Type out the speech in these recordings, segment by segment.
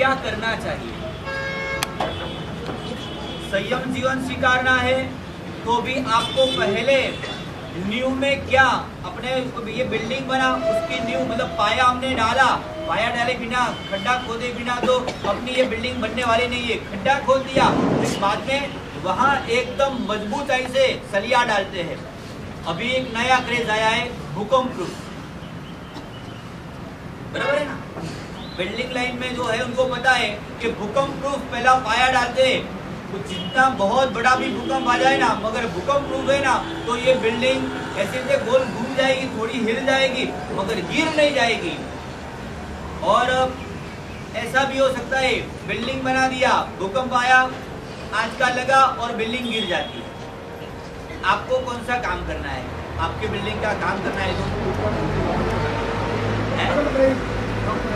क्या करना चाहिए? संयम जीवन स्वीकारना है तो भी आपको पहले नींव में क्या अपने ये बिल्डिंग बना उसकी नींव मतलब पाया हमने डाला, पाया डाले बिना खड्डा खोदे बिना तो अपनी ये बिल्डिंग बनने वाली नहीं है। खड्डा खोद दिया फिर बाद में वहाँ एकदम मजबूताई से सलिया डालते हैं। अभी एक नया क्रेज आया है भूकंप प्रूफ, बराबर है ना। बिल्डिंग लाइन में जो है उनको पता है कि भूकंप प्रूफ पहला पाया डालते हैं, तो जितना बहुत बड़ा भी भूकंप आ जाए ना मगर भूकंप प्रूफ है ना तो ये बिल्डिंग ऐसे से गोल घूम जाएगी, थोड़ी हिल जाएगी मगर गिर नहीं जाएगी। और ऐसा भी हो सकता है बिल्डिंग बना दिया, भूकंप आया, आंचका लगा और बिल्डिंग गिर जाती है। आपको कौन सा काम करना है? आपके बिल्डिंग का काम करना है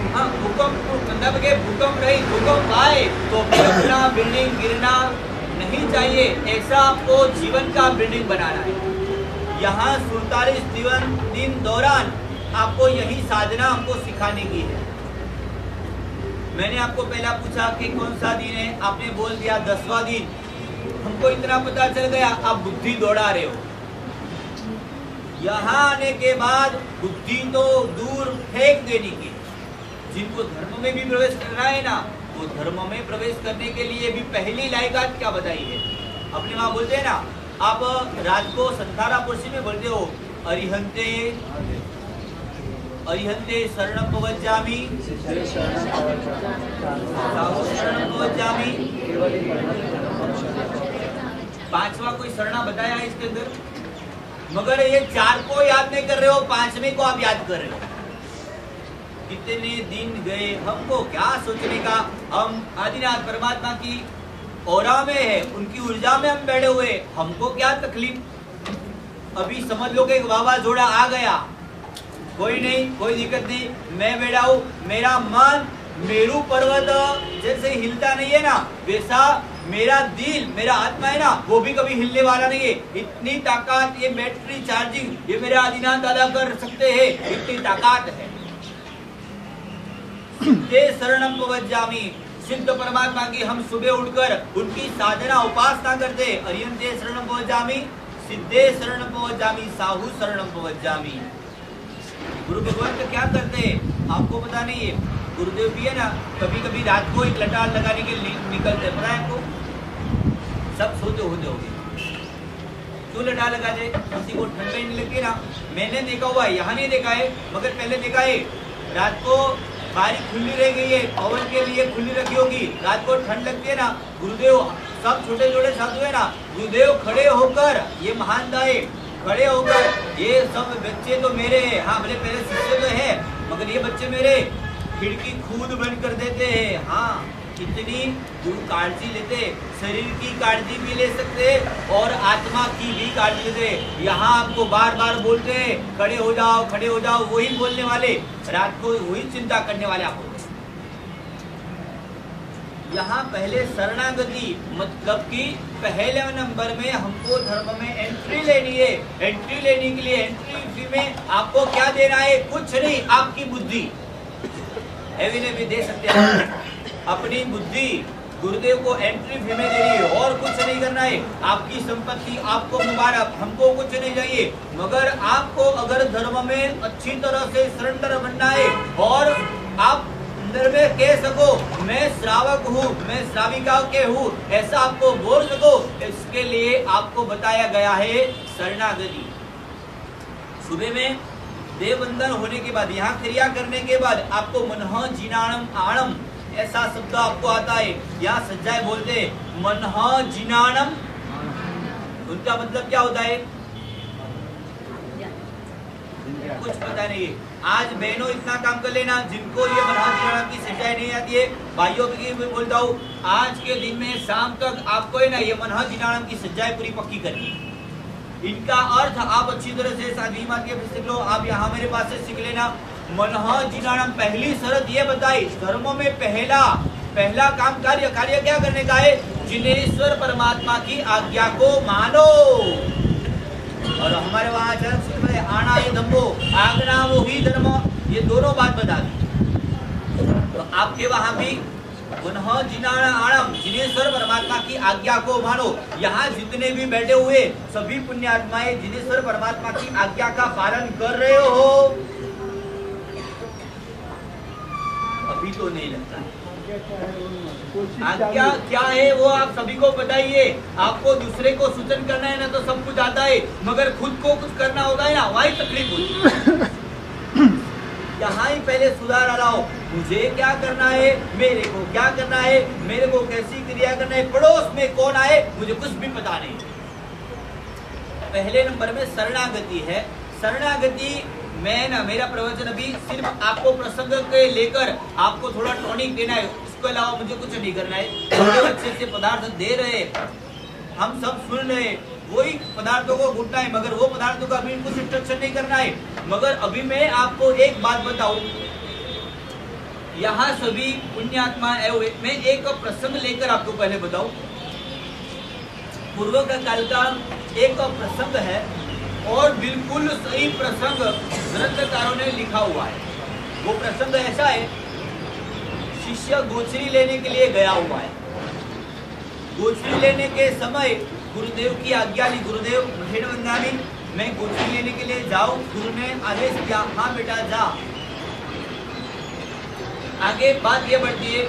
हाँ भूकंप मतलब के भूकंप नहीं, भूकंप आए तो गिरना बिल्डिंग गिरना नहीं चाहिए। ऐसा आपको जीवन का बिल्डिंग बनाना है। यहाँ 47 दिन दौरान आपको यही साधना हमको सिखाने की है। मैंने आपको पहला पूछा कि कौन सा दिन है, आपने बोल दिया 10वां दिन। हमको इतना पता चल गया आप बुद्धि दौड़ा रहे हो। यहाँ आने के बाद बुद्धि तो दूर फेंक देने की। जिनको धर्म में भी प्रवेश करना है ना वो धर्म में प्रवेश करने के लिए भी पहली लायकात क्या बताई है? अपने वहां बोलते हैं ना, आप रात को संथारा पुरुषी में बोलते हो अरिहंते अरिहंते शरणं भवज्जामि शरणं भवज्जामि। 5वां कोई शरणा बताया है इसके अंदर, मगर ये 4 को याद नहीं कर रहे हो, 5वें को आप याद कर रहे हो। कितने दिन गए, हमको क्या सोचने का। हम आदिनाथ परमात्मा की औरा में है, उनकी ऊर्जा में हम बैठे हुए, हमको क्या तकलीफ। अभी समझ लो कि वावाझोड़ा आ गया, कोई नहीं, कोई दिक्कत नहीं, मैं बैठा हूँ। मेरा मन मेरू पर्वत जैसे हिलता नहीं है ना वैसा मेरा दिल मेरा आत्मा है ना वो भी कभी हिलने वाला नहीं है। इतनी ताकत, ये बैटरी चार्जिंग ये मेरे आदिनाथ दादा कर सकते हैं, इतनी ताकत है। सिद्धे शरणं भवज्जामि, सिद्ध परमात्मा की हम सुबह उठकर उनकी साधना उपासना करते। अरिहंते शरणं भवज्जामि, सिद्धे शरणं भवज्जामि, साहू शरणं भवज्जामि। गुरु भगवान का क्या करते हैं आपको पता नहीं है। गुरुदेव भी है ना कभी कभी रात को एक लटार लगाने के लिए निकलते, पता है आपको? सब सोते होते होंगे, क्यों लटार लगा दे? किसी को ठंड नहीं लगती ना। मैंने देखा हुआ है, यहाँ नहीं देखा है मगर पहले देखा है। रात को बारी खुली रह गई है, पवन के लिए खुली रखी होगी, रात को ठंड लगती है ना। गुरुदेव सब छोटे छोटे साधु है ना, गुरुदेव खड़े होकर, ये महान दाए खड़े होकर, ये सब बच्चे तो मेरे हैं, हाँ भले पहले शिष्य तो है मगर ये बच्चे मेरे, खिड़की खुद बंद कर देते हैं। हाँ कितनी गुरु काळजी लेते, शरीर की काळजी भी ले सकते और आत्मा की भी काळजी लेते। यहाँ आपको बार बार बोलते हैं खड़े हो जाओ खड़े हो जाओ, वही बोलने वाले, रात को वही चिंता करने वाले आप होते। यहाँ पहले शरणागति मतलब कि पहले नंबर में हमको धर्म में एंट्री लेनी है। एंट्री लेने के लिए एंट्री फी में आपको क्या देना है? कुछ नहीं, आपकी बुद्धि एविने भी दे सकते हैं। अपनी बुद्धि गुरुदेव को एंट्री फी में देनी है और कुछ नहीं करना है। आपकी संपत्ति आपको मुबारक, हमको कुछ नहीं चाहिए, मगर आपको अगर धर्म में अच्छी तरह से सरेंडर बनना है और आप अंदर में कह सको मैं श्रावक हूँ, मैं श्राविका के हूँ, ऐसा आपको बोल सको, इसके लिए आपको बताया गया है शरणागति। सुबह में देवबंदन होने के बाद, यहाँ क्रिया करने के बाद आपको मनः जिनाणम आणम ऐसा शब्द आपको आता है। यहाँ सज्जाए बोलते मनः जिनाणम, उनका मतलब क्या होता है? कुछ पता नहीं है। आज बहनों इतना काम कर लेना, जिनको ये मनः जिनाणम की सज्जाएं नहीं आती है, भाइयों की मैं बोलता हूँ आज के दिन में शाम तक आपको है ना ये मनः जिनाणम की सज्जाएं पूरी पक्की करनी है। इनका अर्थ आप अच्छी तरह से साधी मात के सीख लो, आप यहाँ मेरे पास से सीख लेना। मनः जिनाणम पहली शर्त ये बताई, धर्मों में पहला काम कार्य क्या करने का है? जिनेश्वर परमात्मा की आज्ञा को मानो। और हमारे वहाँ आना ये धम्मो, आज्ञा वो ही धर्म, ये दोनों बात बता दी। तो आपके वहाँ भी पुनः जिनाणाम, जिनेश्वर परमात्मा की आज्ञा को मानो। यहाँ जितने भी बैठे हुए सभी पुण्यात्माएं जिनेश्वर परमात्मा की आज्ञा का पालन कर रहे हो? अभी तो नहीं लगता। आज्ञा क्या है वो आप सभी को बताइए। आपको दूसरे को सूचन करना है ना तो सब कुछ आता है, मगर खुद को कुछ करना होता है ना, वही तकलीफ होती है। यहाँ ही पहले सुधार लाओ। मुझे क्या करना है, मेरे को क्या करना है, मेरे को कैसी क्रिया करना है, पड़ोस में कौन आए मुझे कुछ भी पता नहीं। पहले नंबर में शरणागति है। शरणागति मेरा प्रवचन अभी सिर्फ आपको प्रसंग के लेकर आपको थोड़ा टॉनिक देना है, इसके अलावा मुझे कुछ नहीं करना है। अच्छे से पदार्थ दे रहे, हम सब सुन रहे, वही पदार्थों को घुटना है, मगर वो पदार्थों का अभी कुछ इंस्ट्रक्शन नहीं करना है। मगर अभी मैं आपको एक बात बताऊं, यहाँ सभी पुण्यात्मा मैं एक प्रसंग लेकर आपको पहले बताऊं। पूर्व का काल का एक प्रसंग है और बिल्कुल सही प्रसंग ग्रंथकारों ने लिखा हुआ है। वो प्रसंग ऐसा है, शिष्य गोचरी लेने के लिए गया हुआ है। गोचरी लेने के समय गुरुदेव की आज्ञा ली, गुरुदेव मुझे वंदनामी, मैं गोचरी लेने के लिए जाऊं। गुरु ने आदेश किया, हाँ बेटा जा। आगे बात ये बढ़ती है,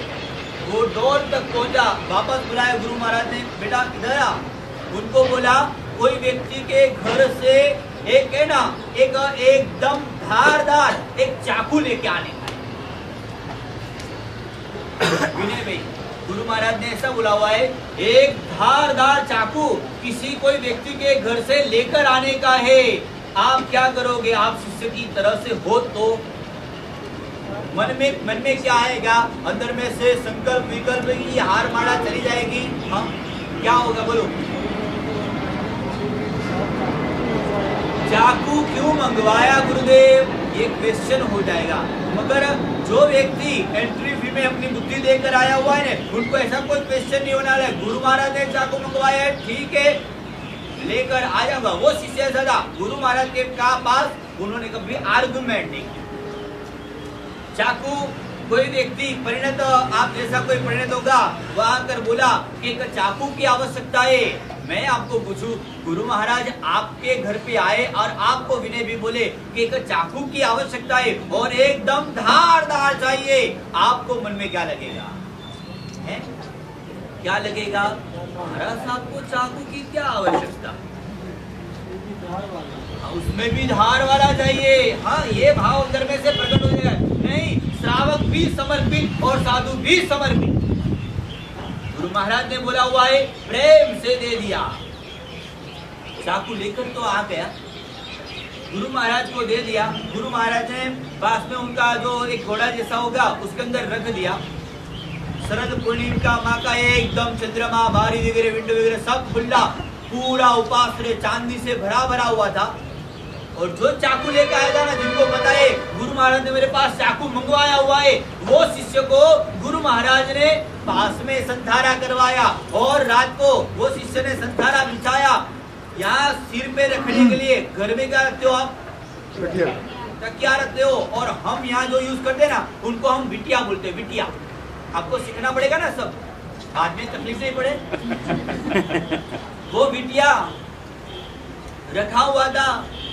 वो डोर तक पहुंचा, वापस बुलाया गुरु महाराज ने, बेटा इधर आ। उनको बोला कोई व्यक्ति के घर से एक है ना एक एकदम धारदार एक चाकू लेके आने का। विनय भाई, गुरु महाराज ने ऐसा बोला हुआ है, एक धारदार चाकू किसी कोई व्यक्ति के घर से लेकर आने का है। आप क्या करोगे? आप शिष्य की तरह से हो तो मन में क्या आएगा? अंदर में से संकल्प विकल्प की हार मारा चली जाएगी। हाँ, क्या होगा बोलो? चाकू क्यों मंगवाया गुरुदेव, ये क्वेश्चन हो जाएगा। मगर जो व्यक्ति एंट्री फी में अपनी बुद्धि देकर आया हुआ है ना, उनको ऐसा कोई क्वेश्चन नहीं होना है। गुरु महाराज ने चाकू मंगवाया है, ठीक है लेकर आ जाऊंगा। वो शिष्य ऐसा था, गुरु महाराज के पास उन्होंने कभी आर्गुमेंट नहीं किया। चाकू कोई व्यक्ति परिणत, आप जैसा कोई परिणत होगा, वह आकर बोला कि एक चाकू की आवश्यकता है। मैं आपको पूछूं, गुरु महाराज आपके घर पे आए और आपको विनय भी बोले कि एक चाकू की आवश्यकता है और एकदम धारदार चाहिए, आपको मन में क्या लगेगा? है? क्या लगेगा? महाराज आपको चाकू की क्या आवश्यकता? उसमें भी धार वाला चाहिए। हाँ, ये भाव अंदर में से प्रकट हो जाएगा। नहीं, श्रावक भी समर्पित और साधु भी समर्पित। गुरु महाराज ने बोला हुआ है, प्रेम से दे दिया। चाकू लेकर तो आ गया, गुरु महाराज को दे दिया। गुरु महाराज ने पास में उनका जो एक घोड़ा जैसा होगा उसके अंदर रख दिया। शरद पूर्णिमा का माँ का एकदम चंद्रमा, बारी वगैरह, विंडो वगैरह सब खुला, पूरा उपासरे चांदी से भरा भरा हुआ था। और जो चाकू लेकर आया था ना, जिनको पता है गुरु महाराज ने मेरे पास चाकू मंगवाया हुआ है, वो शिष्य को गुरु महाराज ने पास में संधारा करवाया और रात को वो शिष्य ने संधारा बिछाया। यहाँ सिर पे रखने के लिए घर में क्या रखते हो आप? तकिया रखते हो। और हम यहाँ जो यूज करते हैं ना, उनको हम बिटिया बोलते हैं। बिटिया आपको सीखना पड़ेगा ना, सब बाद में तकलीफ नहीं पड़े। वो बिटिया रखा हुआ था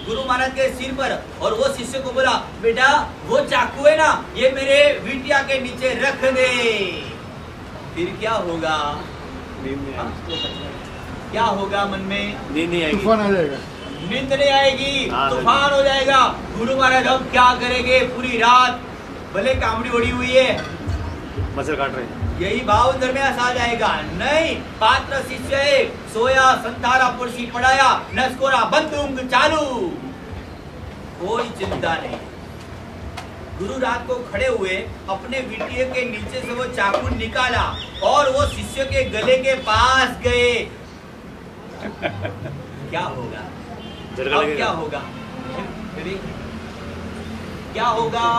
गुरु महाराज के सिर पर और वो शिष्य को बोला, बेटा वो चाकू है ना, ये मेरे बिटिया के नीचे रख दे। फिर क्या होगा? क्या होगा मन में? नींद नहीं आएगी, तूफान आ जाएगा। नींद नहीं आएगी, तूफान हो जाएगा। गुरु महाराज अब क्या करेंगे? पूरी रात भले कामड़ी ओढ़ी हुई है, मच्छर काट रहे, यही भाव अंदर में आ जाएगा। नहीं, पात्र शिष्य है, सोया, संतारा पुरसी पढ़ाया, नस्कोरा बंदूक चालू, कोई चिंता नहीं। गुरु रात को खड़े हुए, अपने बिटिया के नीचे से वो चाकू निकाला और वो शिष्य के गले के पास गए। क्या होगा? अब क्या होगा? क्या होगा?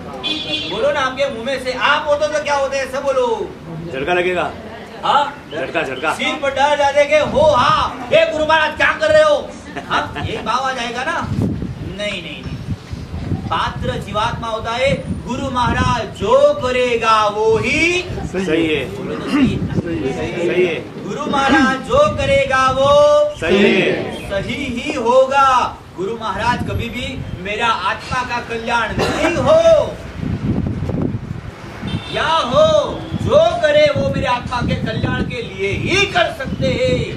बोलो ना, आपके मुंह में से आप होते तो क्या होते हैं, सब बोलो। झटका लगेगा। हाँ, झटका सिर पर डर जाएंगे हो। हाँ, ये गुरु महाराज क्या कर रहे हो? हाँ, ये भाव आ जाएगा ना। नहीं, पात्र जीवात्मा होता है। गुरु महाराज जो करेगा वो ही सही है। बोलो तो सही है। सही है। गुरु महाराज जो करेगा वो सही है। सही ही होगा। गुरु महाराज कभी भी मेरा आत्मा का कल्याण नहीं हो या हो, जो करे वो मेरे आत्मा के कल्याण के लिए ही कर सकते हैं।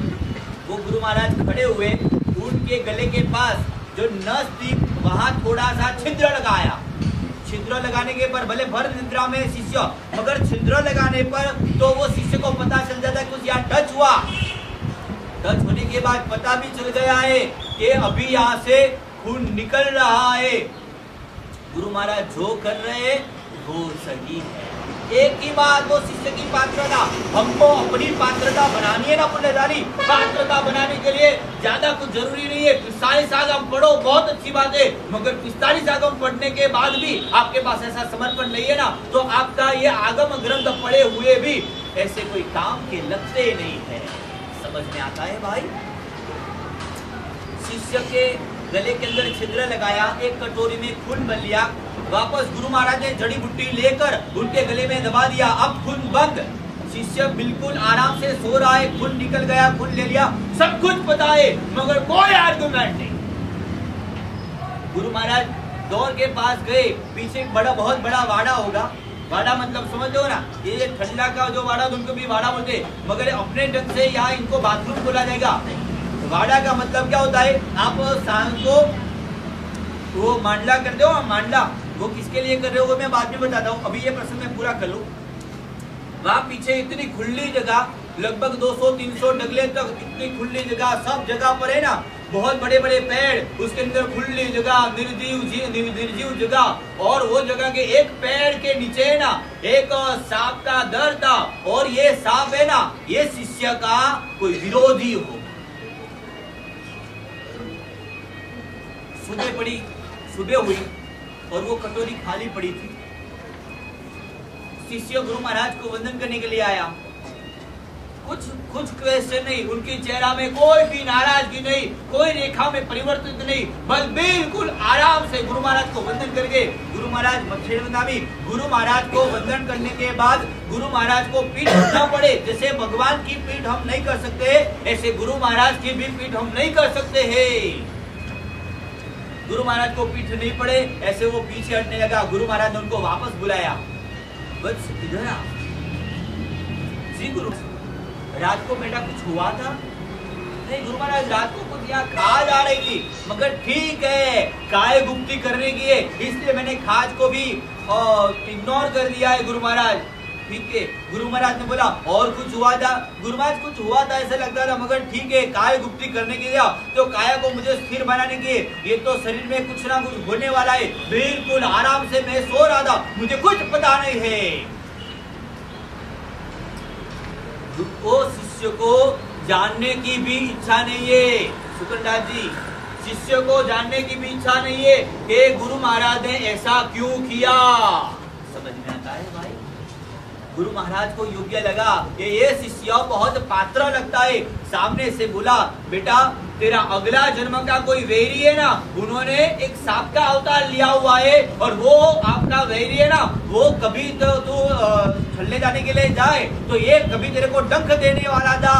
वो गुरु महाराज खड़े हुए, उनके गले के पास जो नस थी वहां थोड़ा सा छिद्र लगाया। छिद्र लगाने के पर भले भर निद्रा में शिष्य, मगर छिद्र लगाने पर तो वो शिष्य को पता चल जाता है कुछ यहाँ टच हुआ। टच होने के बाद पता भी चल गया है कि अभी यहाँ से खून निकल रहा है। गुरु महाराज जो कर रहे हैं वो सही है। एक ही बात, वो शिष्य की पात्रता, हमको अपनी पात्रता बनानी है ना पुण्यदानी। पात्रता बनाने के लिए ज्यादा कुछ जरूरी नहीं है। 45 आगम पढ़ो, बहुत अच्छी बात है, मगर 45 आगम पढ़ने के बाद भी आपके पास ऐसा समर्पण नहीं है ना, तो आपका ये आगम ग्रंथ पढ़े हुए भी ऐसे कोई काम के लगते नहीं है। समझ में आता है भाई? शिष्य के गले के अंदर छिद्र लगाया, एक कटोरी में खून भर लिया, वापस गुरु महाराज ने जड़ी बूटी लेकर उनके गले में दबा दिया। अब खून बंद, शिष्य बिल्कुल आराम से सो रहा है। खून निकल गया, खून ले लिया, सब कुछ पता है, मगर कोई आर्गुमेंट नहीं। गुरु महाराज दौड़ के पास गए, पीछे बहुत बड़ा वाड़ा होगा। वाड़ा मतलब समझ लो ना, ये ठंडा का जो वाड़ा, उनको भी वाड़ा बोलते, मगर अपने ढंग से यहाँ इनको बाथरूम बोला जाएगा। वाड़ा का मतलब क्या होता है? आप सांस को वो मांडला करते हो, मांडला वो किसके लिए कर रहे हो वो मैं बाद में बताता हूँ, अभी ये प्रश्न मैं पूरा कर लूँ। वहाँ पीछे इतनी खुली जगह, लगभग 200-300 डगले तक इतनी खुली जगह, सब जगह पर है ना बहुत बड़े बड़े पेड़, उसके अंदर खुली जगह, निर्जीव जगह, और वो जगह के एक पेड़ के नीचे है ना एक सांप का दर था, और ये सांप है ना ये शिष्य का कोई विरोधी हो। सुबह हुई और वो कटोरी खाली पड़ी थी। शिष्य गुरु महाराज को वंदन करने के लिए आया। कुछ क्वेश्चन नहीं, उनके चेहरा में कोई भी नाराजगी नहीं, कोई रेखा में परिवर्तित नहीं, बस बिल्कुल आराम से गुरु महाराज को वंदन करके गुरु महाराज गुरु महाराज को वंदन करने के बाद गुरु महाराज को पीठ रखना पड़े। जैसे भगवान की पीठ हम नहीं कर सकते, ऐसे गुरु महाराज की भी पीठ हम नहीं कर सकते हैं। गुरु महाराज को पीठ नहीं पड़े, ऐसे वो पीछे हटने लगा। गुरु महाराज ने उनको वापस बुलाया, बस इधर आ। जी गुरु, रात को बेटा कुछ हुआ था? नहीं गुरु महाराज, रात को कुछ यहाँ खाज आ रही थी, मगर ठीक है काय गुप्ती करने की है, इसलिए मैंने खाज को भी इग्नोर कर दिया है गुरु महाराज। ठीक है। गुरु महाराज ने बोला और कुछ हुआ था? गुरु महाराज कुछ हुआ था ऐसा लगता था, मगर ठीक है काय गुप्ती करने के लिए तो काया को मुझे स्थिर बनाने के, ये तो शरीर में कुछ ना कुछ होने वाला है। बिल्कुल आराम से मैं सो रहा था, मुझे कुछ पता नहीं है। वो शिष्य को जानने की भी इच्छा नहीं है। सुकंदास जी, शिष्य को जानने की भी इच्छा नहीं है कि गुरु महाराज ने ऐसा क्यों किया। समझ में आता है भाई? गुरु महाराज को योग्य लगा कि ये शिष्य बहुत पात्र लगता है। सामने से बोला, बेटा तेरा अगला जन्म का कोई वैरी है ना, उन्होंने एक सांप का अवतार लिया हुआ है, और वो आपका वैरी है ना, वो कभी तो तू छलने जाने के लिए जाए तो ये कभी तेरे को डंक देने वाला था,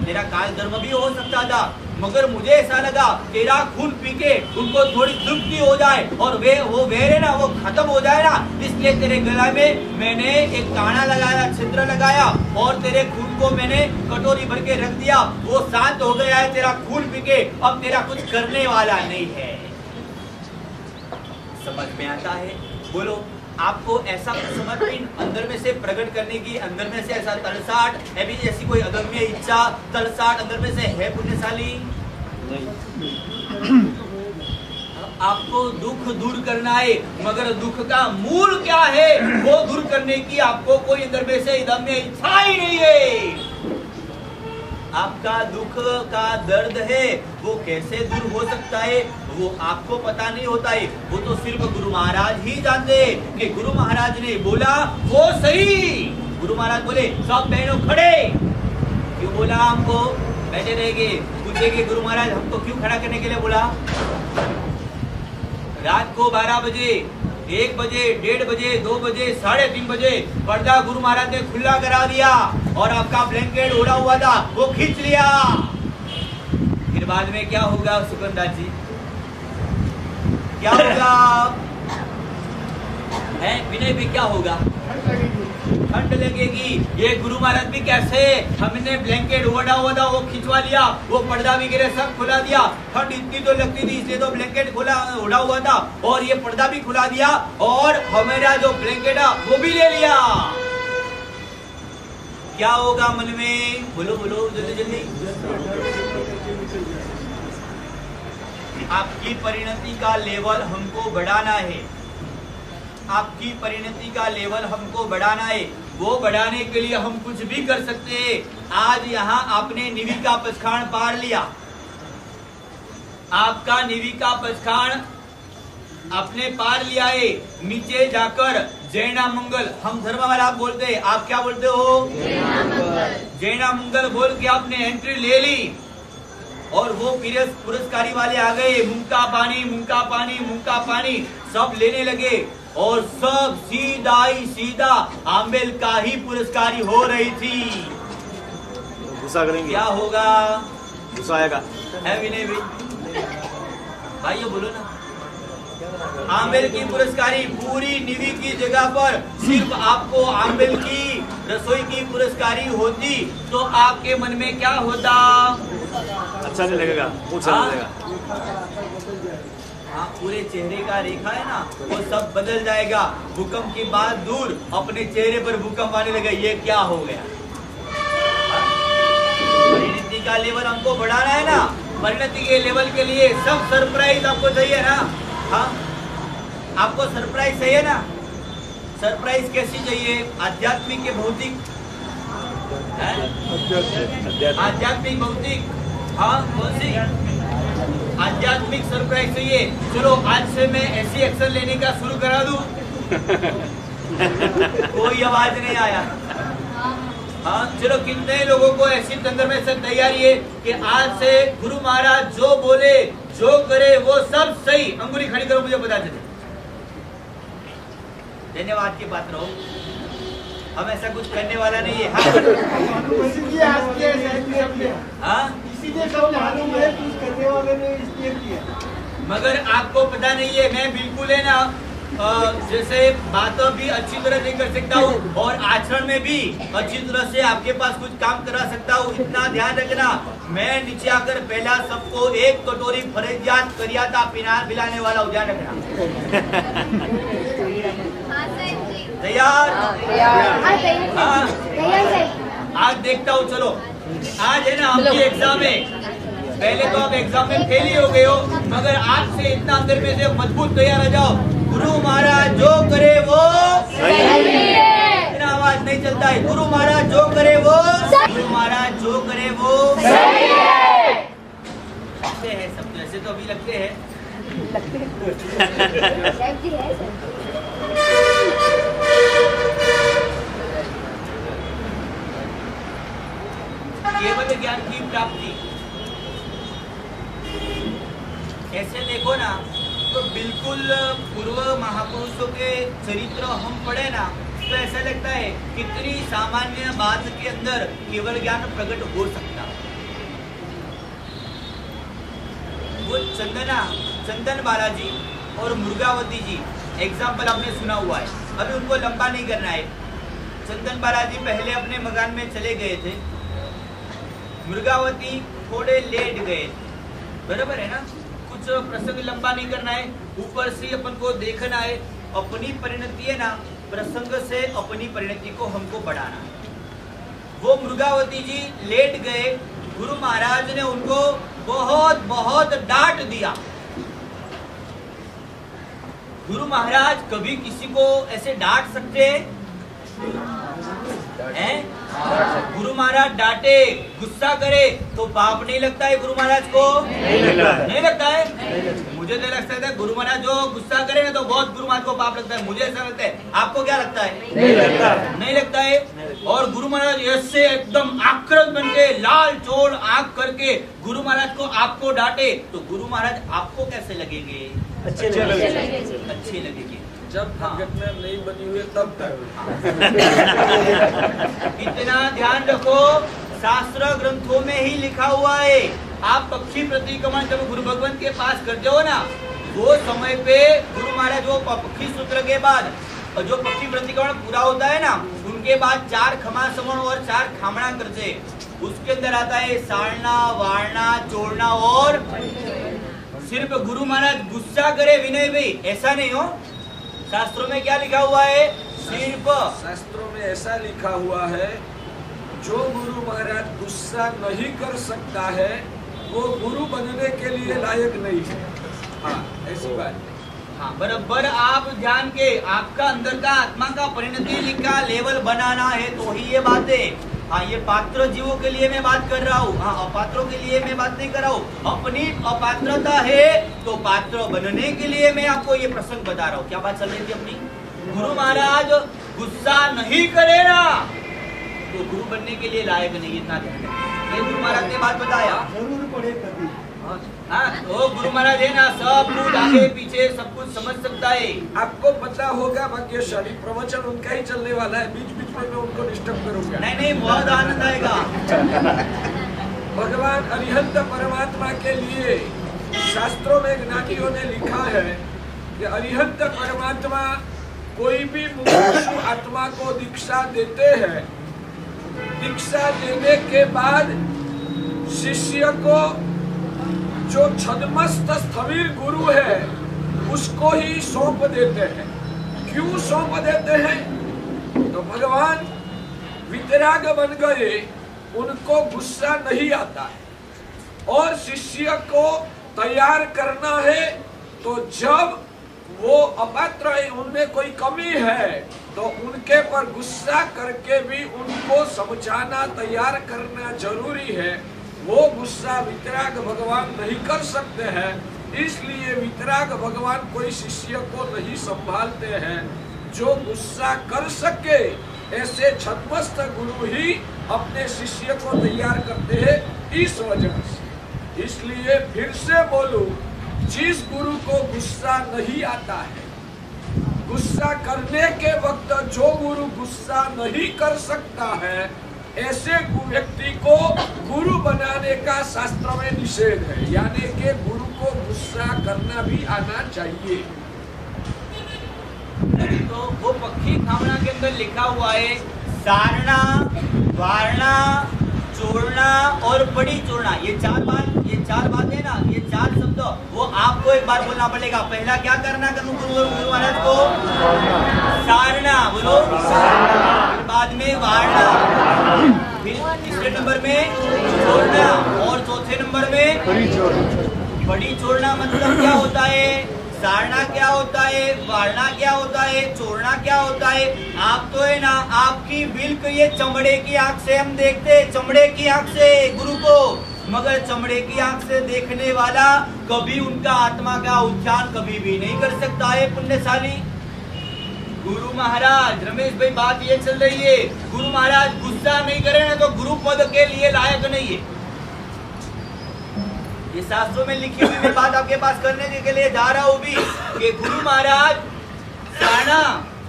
तेरा काल धर्म भी हो सकता था, मगर मुझे ऐसा लगा तेरा खून पी के उनको थोड़ी तृप्ति हो जाए और वो वैर है ना वो खत्म हो जाए ना, इसलिए तेरे गला में मैंने एक काना लगाया, छिद्र लगाया, और तेरे खून को मैंने कटोरी भर के रख दिया। वो शांत हो गया है तेरा खून पी के, अब तेरा कुछ करने वाला नहीं है। समझ में आता है? बोलो, आपको ऐसा समर्पण अंदर में से प्रकट करने की, अंदर में से ऐसा तलसाट है भी, ऐसी कोई अदम्य इच्छा तलसाट अंदर में से है पुण्यशाली? आपको दुख दूर करना है, मगर दुख का मूल क्या है वो दूर करने की आपको कोई अंदर में से अदम्य इच्छा ही नहीं है। आपका दुख का दर्द है वो कैसे दूर हो सकता है वो आपको पता नहीं होता है, वो तो सिर्फ गुरु महाराज ही जानते हैं कि गुरु महाराज ने बोला वो सही। गुरु महाराज बोले सब बहनों खड़े, क्यों बोला हमको? बैठे रहेंगे, पूछेंगे गुरु महाराज हमको क्यों खड़ा करने के लिए बोला? रात को 12 बजे, 1 बजे, 1:30 बजे, 2 बजे, 3:30 बजे पर्दा गुरु महाराज ने खुला करा दिया और आपका ब्लैंकेट ओढ़ा हुआ था वो खींच लिया। फिर बाद में क्या होगा सुगंधा जी, क्या होगा? है विनय भी क्या होगा? ठंड लगेगी। ये गुरु महाराज भी कैसे, हमने ब्लैंकेट ओढ़ा हुआ था वो खिंचवा लिया, वो पर्दा भी गिरे सब खुला दिया। ठंड इतनी तो लगती थी इसलिए तो ब्लैंकेट खोला ओढ़ा हुआ था और ये पर्दा भी खुला दिया और हमारा जो ब्लैंकेट है वो भी ले लिया। क्या होगा मन में? बोलो बोलो जल्दी जल्दी। आपकी परिणति का लेवल हमको बढ़ाना है, आपकी परिणति का लेवल हमको बढ़ाना है। वो बढ़ाने के लिए हम कुछ भी कर सकते हैं। आज यहाँ आपने निवि का पचखाण पार लिया, आपका निवि का पचखाण आपने पार लिया है। नीचे जाकर जैना मंगल, हम धर्म वाला आप बोलते हैं, आप क्या बोलते हो? जैना मंगल बोल के आपने एंट्री ले ली और वो पुरस्कारी वाले आ गए, मुंका पानी मुंका पानी मुंका पानी सब लेने लगे और सब सीधा ही सीधा आंबेल का ही पुरस्कारी हो रही थी। गुस्सा करेंगे? क्या होगा? गुस्सा आएगा। है विनय भाई ये बोलो ना। आंबेल की पुरस्कारी पूरी निवि की जगह पर सिर्फ आपको आंबेल की रसोई की पुरस्कारी होती तो आपके मन में क्या होता? अच्छा नहीं लगेगा, अच्छा नहीं लगेगा। हाँ, पूरे चेहरे का रेखा है ना वो सब बदल जाएगा। भूकंप की बात दूर, अपने चेहरे पर भूकंप आने लगा। ये क्या हो गया? परिणति का लेवल हमको बढ़ाना है ना। परिणति के लेवल के लिए सब सरप्राइज आपको चाहिए ना। हाँ, आपको सरप्राइज चाहिए ना। सरप्राइज कैसी चाहिए? आध्यात्मिक के भौतिक? आध्यात्मिक भौतिक? हाँ, कौन सी? आध्यात्मिक सरप्राइज चाहिए। चलो आज से मैं ऐसी एक्शन लेने का शुरू करा दूं। कोई आवाज नहीं आया। हाँ, चलो कितने लोगों को ऐसी अंदर में से तैयारी है कि आज से गुरु महाराज जो बोले जो करे वो सब सही? अंगुली खड़ी करो, मुझे बता दे। धन्यवाद की बात रहो, हम ऐसा कुछ करने वाला नहीं है। हाँ? मगर आपको पता नहीं है, मैं बिल्कुल है ना जैसे बातों भी अच्छी तरह नहीं कर सकता हूँ और आचरण में भी अच्छी तरह से आपके पास कुछ काम करा सकता हूँ। इतना ध्यान रखना, मैं नीचे आकर पहला सबको 1 कटोरी फरेजियात करियाता पिलाने वाला हूँ, ध्यान रखना। तैयार? हाँ, आज देखता हूँ। चलो आज है ना आपकी एग्जाम है। पहले तो आप एग्जाम में फेल ही हो गए हो, मगर आज से इतना अंदर में से मजबूत तैयार हो जाओ। गुरु महाराज जो करे वो सही है। इतना आवाज नहीं चलता है। गुरु महाराज जो करे वो, गुरु महाराज जो करे वो सही है। लगते हैं सब तो ऐसे तो अभी लगते हैं। केवल ज्ञान की प्राप्ति, ऐसे देखो ना तो बिल्कुल पूर्व महापुरुषों के चरित्र हम पढ़े ना तो ऐसा लगता है कितनी सामान्य बात के अंदर केवल ज्ञान प्रकट हो सकता। वो चंदन बालाजी और मुर्गावती जी एग्जाम्पल आपने सुना हुआ है, अभी उनको लंबा नहीं करना है। चंदन बालाजी पहले अपने मकान में चले गए थे, मुर्गावती थोड़े लेट गए, बराबर है ना। कुछ प्रसंग लंबा नहीं करना है, ऊपर से अपन को देखना है। अपनी परिणति है ना, प्रसंग से अपनी परिणति को हमको बढ़ाना है। वो मुर्गावती जी लेट गए, गुरु महाराज ने उनको बहुत बहुत डांट दिया। गुरु महाराज कभी किसी को ऐसे डांट सकते हैं? गुरु महाराज डांटे, गुस्सा करे तो पाप नहीं लगता है गुरु महाराज को? नहीं लगता है। मुझे नहीं लगता है। गुरु महाराज जो गुस्सा करे ना तो बहुत गुरु महाराज को पाप लगता है, मुझे ऐसा लगता है। आपको क्या लगता है? नहीं लगता है। और गुरु महाराज ऐसे एकदम आक्रोश बन के लाल चोल आंख करके गुरु महाराज को आपको डांटे तो गुरु महाराज आपको कैसे लगेंगे? अच्छे लगेंगे। जब घटना नहीं बनी हुई तब तक इतना ध्यान रखो, शास्त्र ग्रंथों में ही लिखा हुआ है। आप पक्षी प्रतिक्रमण जब गुरु भगवंत के पास करते हो ना, वो समय पे गुरु महाराज वो पक्षी सूत्र के बाद जो पक्षी प्रतिक्रमण पूरा होता है ना, उनके बाद 4 खमा समण और 4 खामणा करते। उसके अंदर आता है साड़ना, वारना, चोड़ना और सिर्फ गुरु महाराज गुस्सा करे विनय भाई, ऐसा नहीं हो। शास्त्रों में क्या लिखा हुआ है? सिर्फ शास्त्रों में ऐसा लिखा हुआ है, जो गुरु महाराज गुस्सा नहीं कर सकता है वो गुरु बनने के लिए लायक नहीं है। हाँ, ऐसी बात। हाँ, बराबर आप ध्यान के, आपका अंदर का आत्मा का परिणति लिखा लेवल बनाना है तो ही ये बात है। हाँ, ये पात्र जीवों के लिए मैं बात कर रहा हूँ। हाँ, अपात्रों के लिए मैं बात नहीं कर रहा हूँ। अपनी अपात्रता है तो पात्र बनने के लिए मैं आपको ये प्रसंग बता रहा हूँ। क्या बात चल रही थी अपनी? गुरु महाराज गुस्सा नहीं करे ना तो गुरु बनने के लिए लायक नहीं, इतना ध्यान रखना। ये गुरु महाराज ने बात बताया। जरूर पढ़े कभी। हाँ, तो गुरु महाराज है ना, सब कुछ आगे पीछे सब कुछ समझ सकता है। आपको पता होगा भाग्यशाली प्रवचन उनका ही चलने वाला है, बीच बीच में मैं उनको डिस्टर्ब करूंगा। नहीं, बहुत आनंद आएगा। भगवान अरिहंत परमात्मा के लिए शास्त्रों में ज्ञानियों ने लिखा है कि अरिहंत परमात्मा कोई भी मुमुक्षु आत्मा को दीक्षा देते हैं। दीक्षा देने के बाद शिष्य को जो छद्मस्त स्थविर गुरु है उसको ही सौंप देते हैं। क्यों सौंप देते हैं? तो भगवान वितराग बन गए, उनको गुस्सा नहीं आता है। और शिष्य को तैयार करना है तो जब वो अपात्र है, उनमें कोई कमी है तो उनके पर गुस्सा करके भी उनको समझाना, तैयार करना जरूरी है। वो गुस्सा वितराग भगवान नहीं कर सकते हैं, इसलिए वितराग भगवान कोई शिष्य को नहीं संभालते हैं। जो गुस्सा कर सके ऐसे छद्मस्त गुरु ही अपने शिष्य को तैयार करते हैं, इस वजह से। इसलिए फिर से बोलूं, जिस गुरु को गुस्सा नहीं आता है, गुस्सा करने के वक्त जो गुरु गुस्सा नहीं कर सकता है, ऐसे व्यक्ति को गुरु बनाने का शास्त्र में निषेध है। यानी कि गुरु को गुस्सा करना भी आना चाहिए। तो वो पक्षी खामना के अंदर लिखा हुआ है, सारना, वारना, चोड़ना और बड़ी चोड़ना। ये चार बात है ना, ये 4 शब्द वो आपको एक बार बोलना पड़ेगा। पहला क्या करना गुरु महाराज को? सारना, बोलो। बाद में वारना, फिर तीसरे नंबर में चोड़ना और चौथे नंबर में बड़ी चोड़ना। मतलब क्या होता है? सारना क्या होता है, वारना क्या होता है, चोड़ना क्या होता है? आप तो है ना, आपकी बिल्कुल ये चमड़े की आंख से हम देखते हैं, चमड़े की आंख से गुरु को। मगर चमड़े की आंख से देखने वाला कभी उनका आत्मा का उच्चारण कभी भी नहीं कर सकता है। पुण्यशाली गुरु महाराज, रमेश भाई बात ये चल रही है, गुरु महाराज गुस्सा नहीं करे ना तो गुरु पद के लिए लायक नहीं है। ये शास्त्रों में लिखी हुई मैं बात आपके पास करने के लिए जा रहा हूँ भी कि गुरु महाराज साना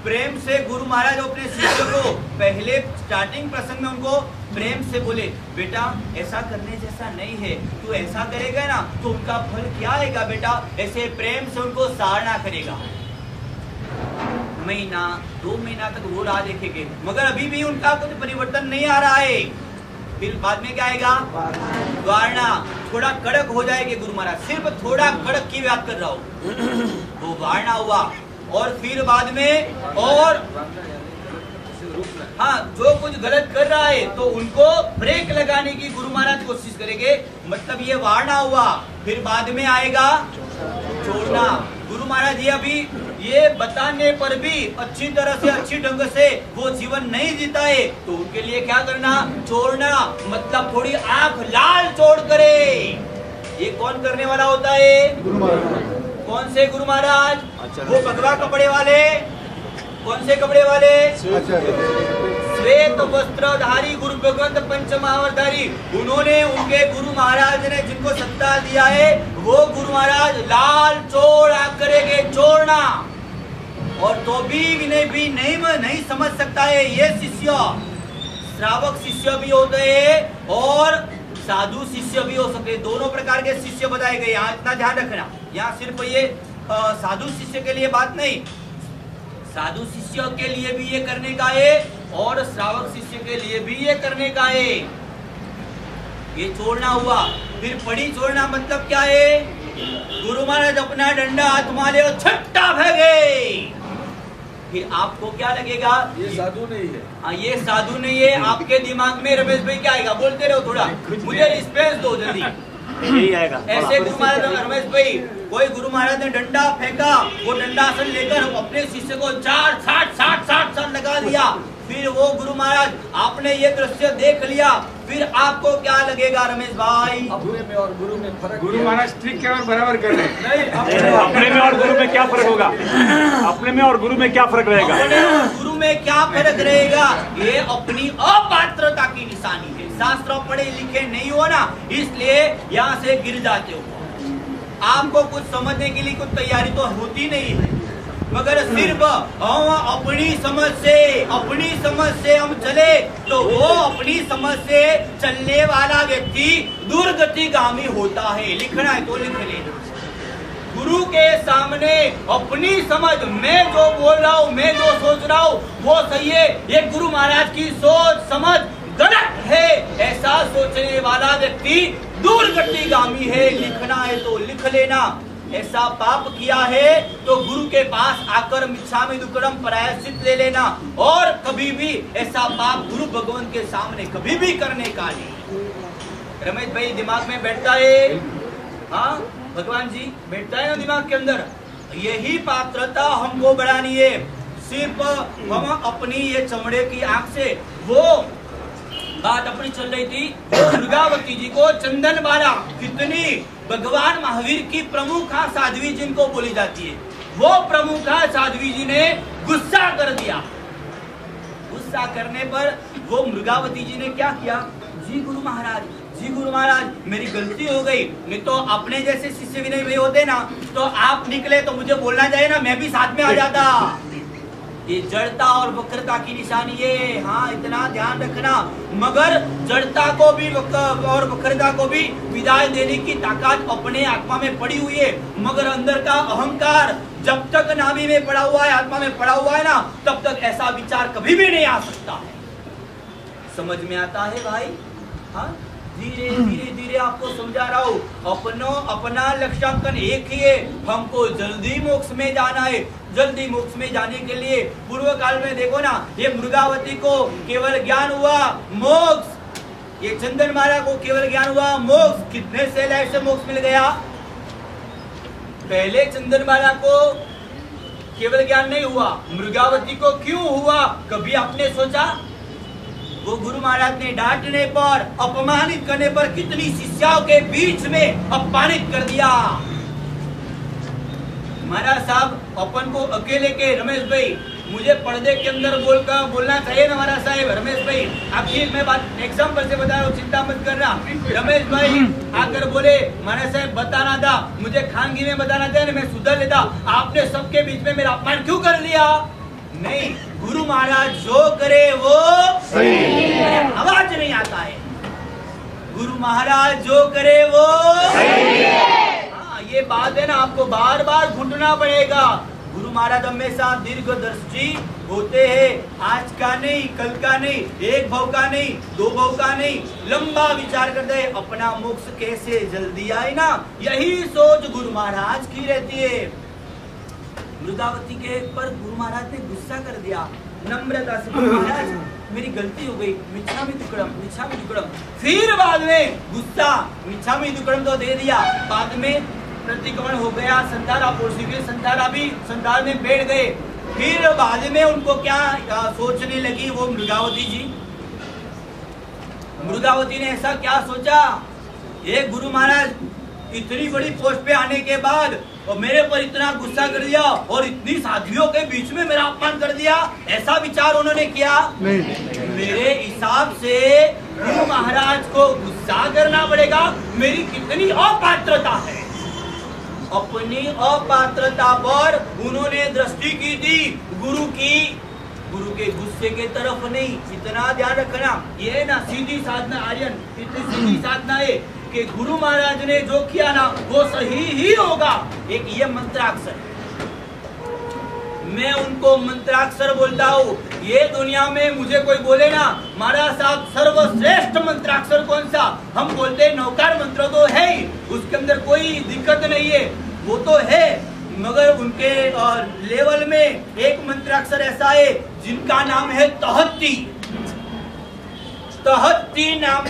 प्रेम से गुरु महाराज अपने शिष्य को पहले स्टार्टिंग प्रसंग में उनको प्रेम से बोले, बेटा ऐसा करने जैसा नहीं है, तू ऐसा करेगा ना तो उनका फल क्या आएगा बेटा। ऐसे प्रेम से उनको सराहना करेगा। महीना 2 महीना तक वो राह देखेंगे, मगर अभी भी उनका कुछ परिवर्तन नहीं आ रहा है। फिर बाद में क्या आएगा? वारना, थोड़ा कड़क हो जाएगी गुरु महाराज। सिर्फ थोड़ा कड़क की बात कर रहा हूँ, वो वारना हुआ। और फिर बाद में और हाँ, जो कुछ गलत कर रहा है तो उनको ब्रेक लगाने की गुरु महाराज कोशिश करेंगे। मतलब ये वारना हुआ। फिर बाद में आएगा छोड़ना। गुरु महाराज ये अभी ये बताने पर भी अच्छी तरह से, अच्छी ढंग से वो जीवन नहीं जीता है तो उनके लिए क्या करना? छोड़ना। मतलब थोड़ी आंख लाल चोड़ करे। ये कौन करने वाला होता है? गुरु महाराज। कौन से गुरु महाराज? वो भगवा कपड़े वाले। कौन से कपड़े वाले? श्वेत वस्त्रधारी गुरु भगवंत पंचमहावतारी। उन्होंने, उनके गुरु महाराज ने जिनको सत्ता दिया है वो गुरु महाराज लाल चोर करेंगे चोरना, और तो भी विनय भी नहीं समझ सकता है। ये शिष्य श्रावक शिष्य भी होते हैं और साधु शिष्य भी हो सकते हैं, दोनों प्रकार के शिष्य बताए गए। यहाँ इतना ध्यान रखना, यहाँ सिर्फ ये साधु शिष्य के लिए बात नहीं, साधु शिष्य के लिए भी ये करने का है और श्रावक शिष्य के लिए भी ये करने का है। ये छोड़ना हुआ। फिर पड़ी छोड़ना मतलब क्या है? गुरु महाराज अपना डंडा हाथ मारे और छट्टा फेंके, फिर आपको क्या लगेगा? ये साधु नहीं है। हाँ, ये साधु नहीं है। आपके दिमाग में रमेश भाई क्या आएगा? बोलते रहो, थोड़ा मुझे स्पेस दो जल्दी। यही आएगा। ऐसे गुरु महाराज रमेश भाई, कोई गुरु महाराज ने डंडा फेंका, वो डंडा से लेकर अपने शिष्य को 4-60 लगा दिया। फिर वो गुरु महाराज, आपने ये दृश्य देख लिया, फिर आपको क्या लगेगा रमेश भाई? अपने में और गुरु में फर्क। गुरु महाराज ठीक है और बराबर कर रहे हैं। नहीं, अपने में और गुरु में क्या फर्क होगा? अपने में और गुरु में क्या फर्क रहेगा? अपने और गुरु में क्या फर्क रहेगा? ये अपनी अपात्रता की निशानी है। शास्त्र पढ़े लिखे नहीं हो ना, इसलिए यहाँ से गिर जाते हो। आपको कुछ समझने के लिए कुछ तैयारी तो होती नहीं है, मगर सिर्फ हम अपनी समझ से हम चले तो वो अपनी समझ से चलने वाला व्यक्ति दुर्गतिगामी होता है। लिखना है तो लिख लेना। गुरु के सामने अपनी समझ, मैं जो बोल रहा हूँ, मैं जो सोच रहा हूँ वो सही है, ये गुरु महाराज की सोच समझ गलत है, ऐसा सोचने वाला व्यक्ति दुर्गतिगामी है। लिखना है तो लिख लेना। ऐसा पाप किया है तो गुरु के पास आकर मिच्छामि दुक्कडम प्रायश्चित ले लेना, और कभी भी ऐसा पाप गुरु भगवान के सामने कभी भी करने का नहीं। रमेश भाई दिमाग में बैठता है? हाँ भगवान जी, बैठता है ना दिमाग के अंदर? यही पात्रता हमको बढ़ानी है। सिर्फ हम अपनी ये चमड़े की आंख से, वो बात अपनी चल रही थी, दुर्गावती जी को चंदन वाला, कितनी भगवान महावीर की प्रमुखा साध्वी जिनको बोली जाती है, वो प्रमुखा साध्वी जी ने गुस्सा कर दिया। गुस्सा करने पर वो मृगावती जी ने क्या किया? जी गुरु महाराज मेरी गलती हो गई, नहीं तो अपने जैसे शिष्य विनय भाई होते ना तो आप निकले तो मुझे बोलना चाहिए ना, मैं भी साथ में आ जाता। ये जड़ता और वक्रता की निशानी है। हाँ, इतना ध्यान रखना। मगर जड़ता को भी और वक्रता को भी विदाई देने की ताकत अपने आत्मा में पड़ी हुई है, मगर अंदर का अहंकार जब तक नाभि में पड़ा हुआ है, आत्मा में पड़ा हुआ है ना, तब तक ऐसा विचार कभी भी नहीं आ सकता है। समझ में आता है भाई? हाँ, धीरे धीरे आपको समझा रहा हूँ। अपना लक्ष्यांकन एक ही है, हमको जल्दी मोक्ष में जाना है। जल्दी मोक्ष में जाने के लिए पूर्व काल में देखो ना, ये मृगावती को केवल ज्ञान हुआ मोक्ष, ये चंदनमाला को केवल ज्ञान हुआ मोक्ष। कितने सेलाइट से मोक्ष मिल गया? पहले चंदनमाला को केवल ज्ञान नहीं हुआ, मृगावती को क्यों हुआ? कभी आपने सोचा? वो गुरु महाराज ने डांटने पर, अपमानित करने पर कितनी शिष्यों के बीच में अपमानित कर दिया। महाराज साहब अपन को अकेले के, रमेश भाई मुझे पर्दे के अंदर बोलना चाहिए ना महाराज साहब? रमेश भाई आखिर मैं बात एग्जाम्पल से बता रहा हूँ, चिंता मत करना। रमेश भाई आकर बोले महाराज साहब बताना था, मुझे खानगी में बताना था, मैं सुधर लेता, आपने सबके बीच में मेरा अपमान क्यों कर लिया? नहीं, गुरु महाराज जो करे वो सही। आवाज नहीं आता है। गुरु महाराज जो करे वो सही। हाँ, ये बात है ना, आपको बार बार घुटना पड़ेगा। गुरु महाराज हमेशा दीर्घदर्शी होते हैं। आज का नहीं, कल का नहीं, एक भाव का नहीं, दो भाव का नहीं, लंबा विचार करते हैं अपना मोक्ष कैसे जल्दी आए ना, यही सोच गुरु महाराज की रहती है। मृगावती के पर गुरु महाराज ने गुस्सा कर दिया, नम्रता से, महाराज मेरी गलती हो गई, मिच्छामि दुक्कडम। फिर बाद में गुस्सा, मिच्छामि दुक्कडम तो दे दिया, बाद में प्रतिक्रमण हो गया, संधारा पोषी गए, संधार में बैठ गए। फिर बाद में उनको क्या सोचने लगी वो मृगावती जी? मृगावती ने ऐसा क्या सोचा? ये गुरु महाराज इतनी बड़ी पोस्ट पे आने के बाद और मेरे पर इतना गुस्सा कर दिया और इतनी साथियों के बीच में मेरा अपमान कर दिया, ऐसा विचार उन्होंने किया? नहीं। मेरे हिसाब से गुरु महाराज को गुस्सा करना पड़ेगा, मेरी कितनी अपात्रता है। अपनी अपात्रता पर उन्होंने दृष्टि की थी, गुरु के गुस्से के तरफ नहीं। इतना ध्यान रखना, ये ना सीधी साधना आर्यन, इतनी सीधी साधना है कि गुरु महाराज ने जो किया ना वो सही ही होगा। एक ये मंत्राक्षर, मैं उनको मंत्राक्षर बोलता हूँ। ये दुनिया में मुझे कोई बोले ना महाराज साहब सर्वश्रेष्ठ मंत्राक्षर कौन सा, हम बोलते हैं नौकार मंत्र तो है ही, उसके अंदर कोई दिक्कत नहीं है, वो तो है। मगर उनके लेवल में एक मंत्राक्षर ऐसा है जिनका नाम है तहत्ती। तहत्ती नाम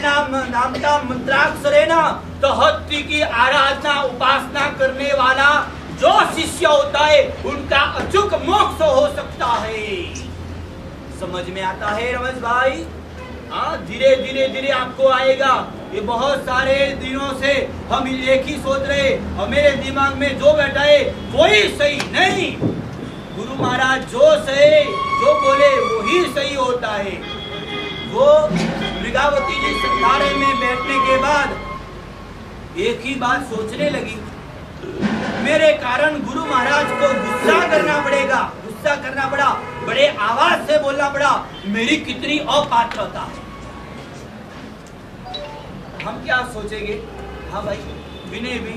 का मंत्राक्षर है ना, तहत्ती की आराधना उपासना करने वाला जो शिष्य होता है उनका अचूक मोक्ष हो सकता है। समझ में आता है रमेश भाई? हाँ, धीरे धीरे आपको आएगा। ये बहुत सारे दिनों से हम एक ही सोच रहे, और मेरे दिमाग में जो बैठा है वही सही नहीं। गुरु महाराज जो सही जो बोले वही सही होता है। वो मृगावती जी संधारे में बैठने के बाद एक ही बात सोचने लगी, मेरे कारण गुरु महाराज को गुस्सा करना पड़ा, बड़े आवाज से बोलना पड़ा, मेरी कितनी अपात्रता है। हम क्या सोचेंगे? हाँ भाई, विनय भी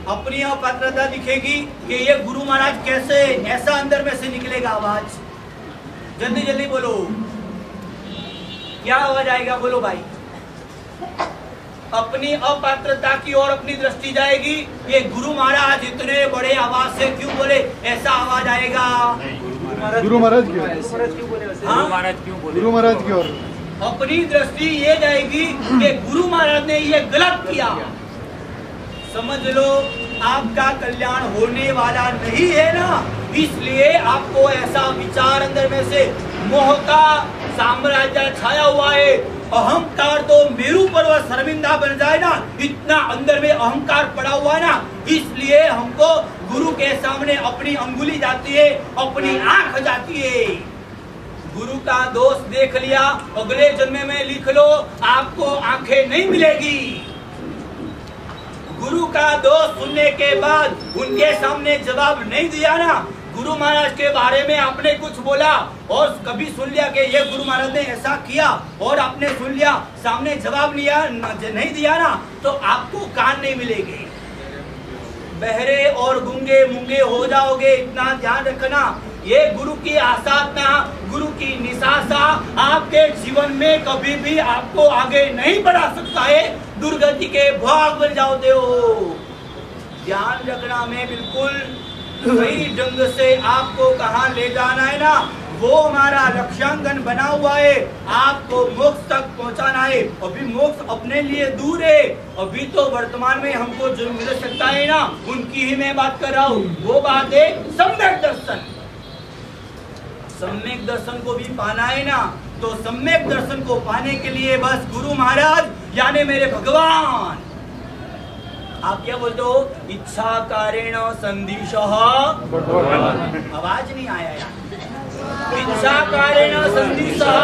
अपनी अपात्रता दिखेगी कि ये गुरु महाराज कैसे, ऐसा अंदर में से निकलेगा आवाज। जल्दी जल्दी बोलो, क्या आवाज आएगा? बोलो भाई। अपनी अपात्रता की ओर अपनी दृष्टि जाएगी। ये गुरु महाराज इतने बड़े आवाज से क्यों बोले, ऐसा आवाज आएगा। गुरु महाराज क्यों बोले? गुरु महाराज की ओर अपनी दृष्टि ये जाएगी कि गुरु महाराज ने ये गलत किया। समझ लो आपका कल्याण होने वाला नहीं है ना, इसलिए आपको ऐसा विचार अंदर में से मोह का साम्राज्य छाया हुआ है। अहंकार तो मेरू पर्वत शर्मिंदा बन जाए ना, इतना अंदर में अहंकार पड़ा हुआ है ना, इसलिए हमको गुरु के सामने अपनी अंगुली जाती है, अपनी आंख जाती है। गुरु का दोष देख लिया, अगले जन्म में लिख लो, आपको आंखें नहीं मिलेगी। गुरु का दोष सुनने के बाद उनके सामने जवाब नहीं दिया ना, गुरु महाराज के बारे में आपने कुछ बोला और कभी सुन लिया कि ये गुरु महाराज ने ऐसा किया, और आपने सुन लिया, सामने जवाब नहीं दिया ना, तो आपको कान नहीं मिलेंगे, बहरे और गूंगे मूंगे हो जाओगे। इतना ध्यान रखना, ये गुरु की आसाधना, गुरु की निशासा आपके जीवन में कभी भी आपको आगे नहीं बढ़ा सकता है, दुर्गति के भाग बन जाते हो। ध्यान रखना, मैं बिल्कुल सही ढंग से आपको कहाँ ले जाना है ना, वो हमारा लक्ष्यांकन बना हुआ है, आपको मोक्ष तक पहुंचाना है। अभी मोक्ष अपने लिए दूर है, अभी तो वर्तमान में हमको जो मिल सकता है ना, उनकी ही मैं बात कर रहा हूँ। वो बात है सम्यक दर्शन। सम्यक दर्शन को भी पाना है ना, तो सम्यक दर्शन को पाने के लिए बस गुरु महाराज यानी मेरे भगवान। आप क्या बोलते हो? इच्छा कारेण संदिशः, आवाज नहीं आया यार। इच्छा कारेण संदिशः,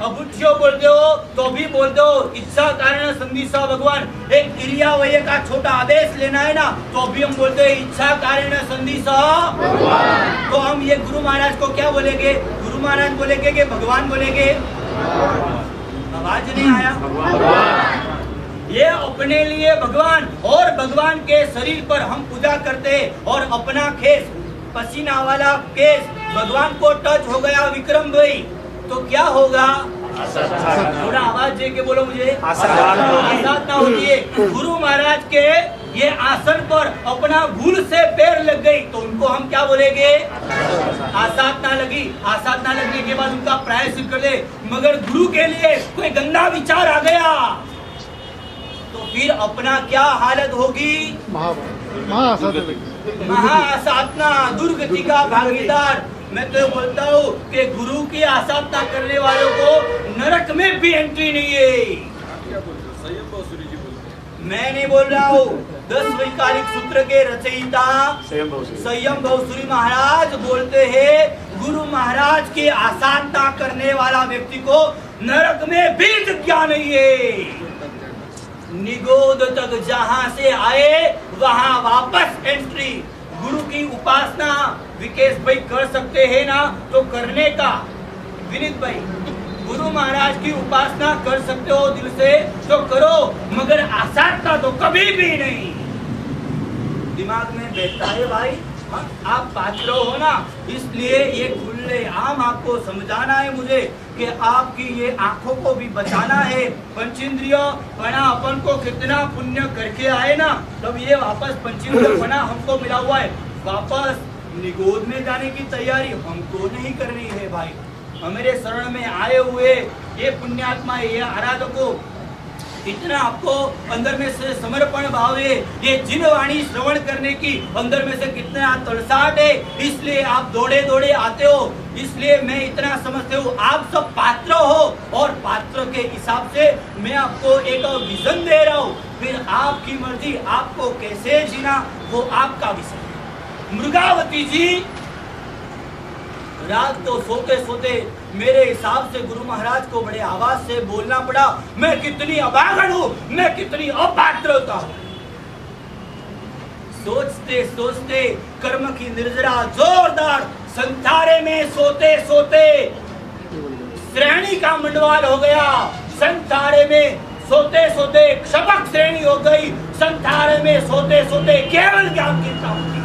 अबुद्धियो बोलते हो तो भी बोलते हो इच्छा कारेण संदिशः भगवान। एक क्रिया वय का छोटा आदेश लेना है ना, तो भी हम बोलते हैं इच्छा कारेण संदिशः। तो हम ये गुरु महाराज को क्या बोलेंगे? गुरु महाराज बोलेंगे कि भगवान बोलेंगे? आवाज नहीं आया। ये अपने लिए भगवान, और भगवान के शरीर पर हम पूजा करते हैं, और अपना केस, पसीना वाला केस भगवान को टच हो गया विक्रम भाई, तो क्या होगा? थोड़ा आवाज दे के बोलो मुझे। आसाधना होती है। गुरु महाराज के ये आसन पर अपना भूल से पैर लग गई, तो उनको हम क्या बोलेंगे? आसाधना लगी। आसाधना लगने के बाद उनका प्रायश्चित कर दे। मगर गुरु के लिए कोई गंदा विचार आ गया तो फिर अपना क्या हालत होगी? महाआसाधना, दुर्गति का भागीदार। मैं तो बोलता हूँ कि गुरु की आसाधना करने वालों को नरक में भी एंट्री नहीं है। मैं नहीं बोल रहा हूँ, 10 वैकारिक सूत्र के रचयिता संयम भवसुरी महाराज बोलते हैं, गुरु महाराज की आसाधना करने वाला व्यक्ति को नरक में भी जगह नहीं है। निगोद तक जहां से आए वहां वापस एंट्री। गुरु की उपासना विकेश भाई कर सकते हैं ना, तो करने का। विनीत भाई, गुरु महाराज की उपासना कर सकते हो दिल से तो करो, मगर आसार का तो कभी भी नहीं। दिमाग में बैठता है भाई, आप पात्र हो ना, इसलिए ये खुले आम आपको समझाना है मुझे कि आपकी ये आंखों को भी बचाना है। पंचेंद्रिय पना अपन को कितना पुण्य करके आए ना, तब ये वापस पंचेंद्रिय पना हमको मिला हुआ है। वापस निगोद में जाने की तैयारी हमको नहीं करनी है भाई। हमारे शरण में आए हुए ये पुण्यात्मा, ये आराधकों, इतना आपको अंदर में से समर्पण भाव है, ये जिन वाणी श्रवण करने की अंदर में से कितना तड़साहट है, इसलिए आप दौड़े दौड़े आते हो। इसलिए मैं इतना समझते हूँ आप सब पात्र हो, और पात्र के हिसाब से मैं आपको एक विजन दे रहा हूँ। फिर आपकी मर्जी, आपको कैसे जीना वो आपका विषय। मृगावती जी रात तो सोते सोते मेरे हिसाब से गुरु महाराज को बड़े आवाज से बोलना पड़ा, मैं कितनी अभागन हूं, मैं कितनी अपात्रता हूं। सोचते सोचते कर्म की निर्जरा जोरदार संथारे में सोते सोते श्रेणी का मंडवाल हो गया। संथारे में सोते सोते क्षपक श्रेणी हो गई। संथारे में सोते सोते केवल ज्ञान की प्राप्ति।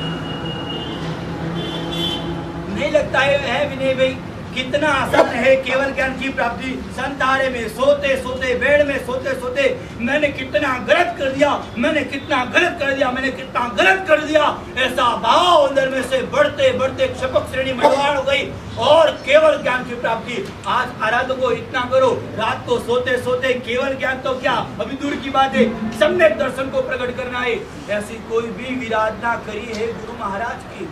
नहीं लगता है विनय भाई, कितना आसान है केवल ज्ञान की प्राप्ति। संतारे में सोते सोते, बेड में सोते सोते मैंने कितना गलत कर दिया, मैंने कितना गलत कर दिया, मैंने कितना गलत कर दिया, ऐसा भाव अंदर में से बढ़ते बढ़ते क्षपक श्रेणी मंडवाल हो गई और केवल ज्ञान की प्राप्ति। आज आराधकों इतना करो, रात को सोते सोते केवल ज्ञान तो क्या, अभी दूर की बात है, सम्यक दर्शन को प्रकट करना है। ऐसी कोई भी विराधना करी है गुरु महाराज की।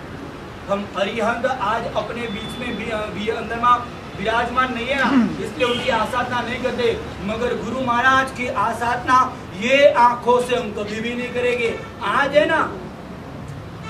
हम अरिहंत आज अपने बीच में भी अंदर में विराजमान नहीं है ना, इसलिए उनकी आसाधना नहीं करते, मगर गुरु महाराज की आसाधना ये आंखों से हम कभी भी नहीं करेंगे। आज है ना,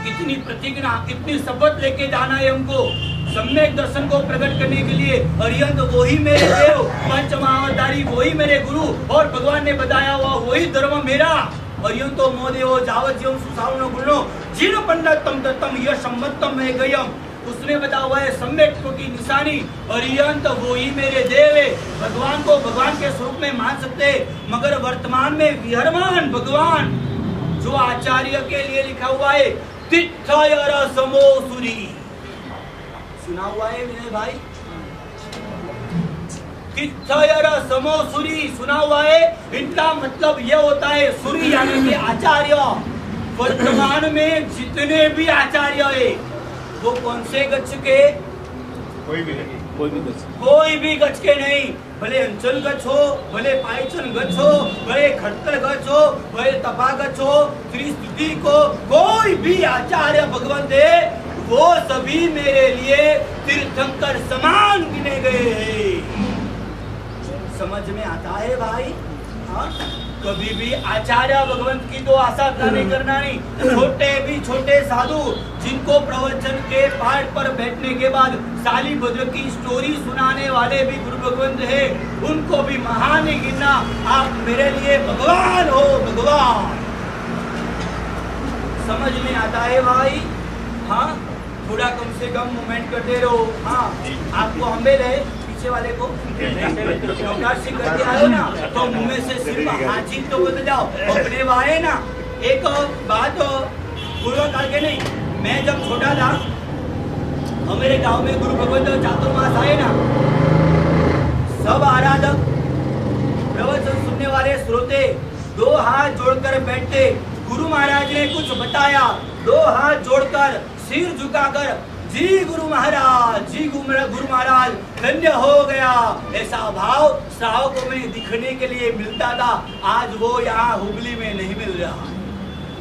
इतनी प्रतिज्ञा, इतनी शपथ लेके जाना है हमको सम्यक दर्शन को प्रकट करने के लिए। अरिहंत वही मेरे देव, पंचमहावतारी वही मेरे गुरु, और भगवान ने बताया हुआ वही धर्म मेरा। अरिहंतो मोदेवो जावज्यम सुसावनो गुणो जिन पंडितम दत्तम यशमत्तम में गयम। उसने बताया हुआ है सम्यक की निशानी अरिहंत वही मेरे देव है। भगवान को भगवान के स्वरूप में मान सकते, मगर वर्तमान में विहरमान भगवान जो आचार्य के लिए लिखा हुआ है तिथयर समोसुरी, सुना हुआ है मेरे भाई, तिथयर समोसुरी सुना हुआ है। इनका मतलब यह होता है सूरी यानी कि आचार्य। वर्तमान में जितने भी आचार्य है वो कौन से गच्छ के, कोई भी गच्छ के नहीं, भले अंचल गच्छ हो, भले पायचन गच्छ हो, भले खट्टर गच्छ हो, भले तपा गच्छ हो, त्रिस्तुति को कोई भी आचार्य भगवंत है, वो सभी मेरे लिए तीर्थंकर समान गिने गए हैं। समझ में आता है भाई? हाँ, कभी भी आचार्य भगवंत की तो आशा नहीं करना नहीं। छोटे भी छोटे साधु जिनको प्रवचन के पाठ पर बैठने के बाद सालीभद्र की स्टोरी सुनाने वाले भी गुरु भगवंत है, उनको भी महान ही गिनना। आप मेरे लिए भगवान हो, भगवान। समझ में आता है भाई? हाँ, थोड़ा कम से कम मूवमेंट करते रहो। हाँ, आपको हम्बेल है पीछे वाले को नौकाशी करके आए ना, तो मुंह में से सिर्फ हाजी तो बोल जाओ अपने वाले ना। एक बात पूर्व काल के नहीं, मैं जब छोटा था हमारे गांव में गुरु भगवंत चातुर्मास आए ना, सब आराधक प्रवचन सुनने वाले श्रोते दो हाथ जोड़कर बैठते। गुरु महाराज ने कुछ बताया, दो हाथ जोड़कर सिर झुकाकर जी गुरु महाराज, जी गुरु महाराज, धन्य हो गया, ऐसा भाव श्रावकों में दिखने के लिए मिलता था। आज वो यहाँ हुबली में नहीं मिल रहा।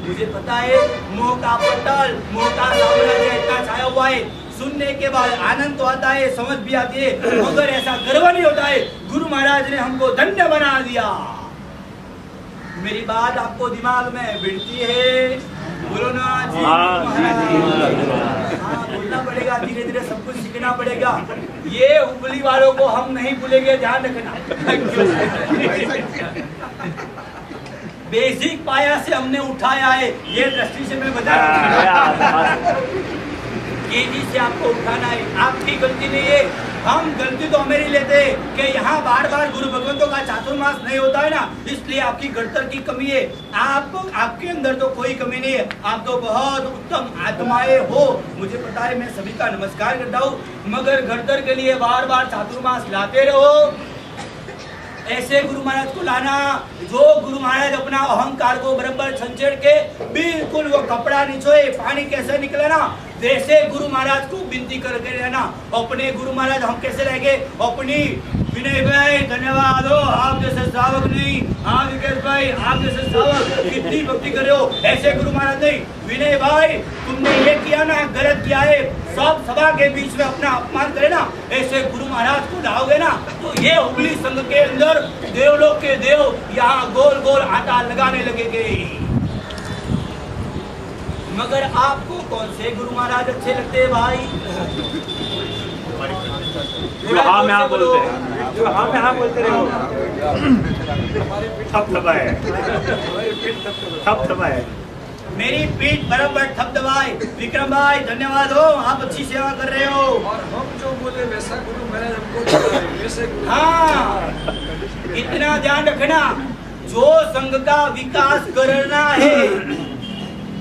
मुझे पता है मोह का पटल, मोह का साम्राज्य इतना छाया हुआ है, सुनने के बाद आनंद तो आता है, समझ भी आती है, मगर ऐसा गर्व नहीं होता है। गुरु महाराज ने हमको धन्य बना दिया। मेरी बात आपको दिमाग में बिड़ती है? बोलो ना जी महाराज। हाँ, बोलना पड़ेगा, धीरे धीरे सब कुछ सीखना पड़ेगा। ये हुबली वालों को हम नहीं भूलेंगे, ध्यान रखना। बेसिक पाया से हमने उठाया है, ये दृष्टि से मैं बता रहा हूँ। केजी से आपको उठाना है, आपकी गलती नहीं है। हम गलती तो हमें ही लेते कि यहाँ बार बार गुरु भगवंतों का चातुर्मास नहीं होता है ना, इसलिए आपकी गणतर की कमी है। आपके अंदर तो कोई कमी नहीं है, आप तो बहुत उत्तम आत्माएं हो, मुझे पता है, मैं सभी का नमस्कार करता हूँ। मगर गणतर के लिए बार बार चातुर्मास लाते रहो। ऐसे गुरु महाराज को लाना जो गुरु महाराज अपना अहंकार को बराबर छंछेड़ के बिल्कुल वो कपड़ा निचोए, पानी कैसे निकले ना, वैसे गुरु महाराज को विनती करके रहना। अपने गुरु महाराज हम कैसे रहेंगे? अपनी विनय भाई धन्यवाद हो, आप जैसे श्रावक नहीं, आप विकेश भाई आप जैसे श्रावक कितनी भक्ति कर रहे हो, ऐसे गुरु महाराज नहीं। विनय भाई तुमने ये किया ना, गलत किया है, सब सभा के बीच में अपना अपमान करे ना, ऐसे गुरु महाराज को लाओगे ना तो ये हुबली संघ के अंदर देवलोक के देव यहाँ गोल गोल आटा लगाने लगेंगे। मगर आपको कौन से गुरु महाराज अच्छे लगते हैं भाई? जो हाँ में हाँ बोलते हैं, जो हाँ में हाँ बोलते रहो। ठप थपाए मेरी पीठ बराबर ठप दबाए। विक्रम भाई धन्यवाद हो, आप अच्छी सेवा कर रहे हो। और हम जो बोले वैसा गुरु महाराज हमको वैसे गुरु। हाँ, इतना ध्यान रखना, जो संघ का विकास करना है,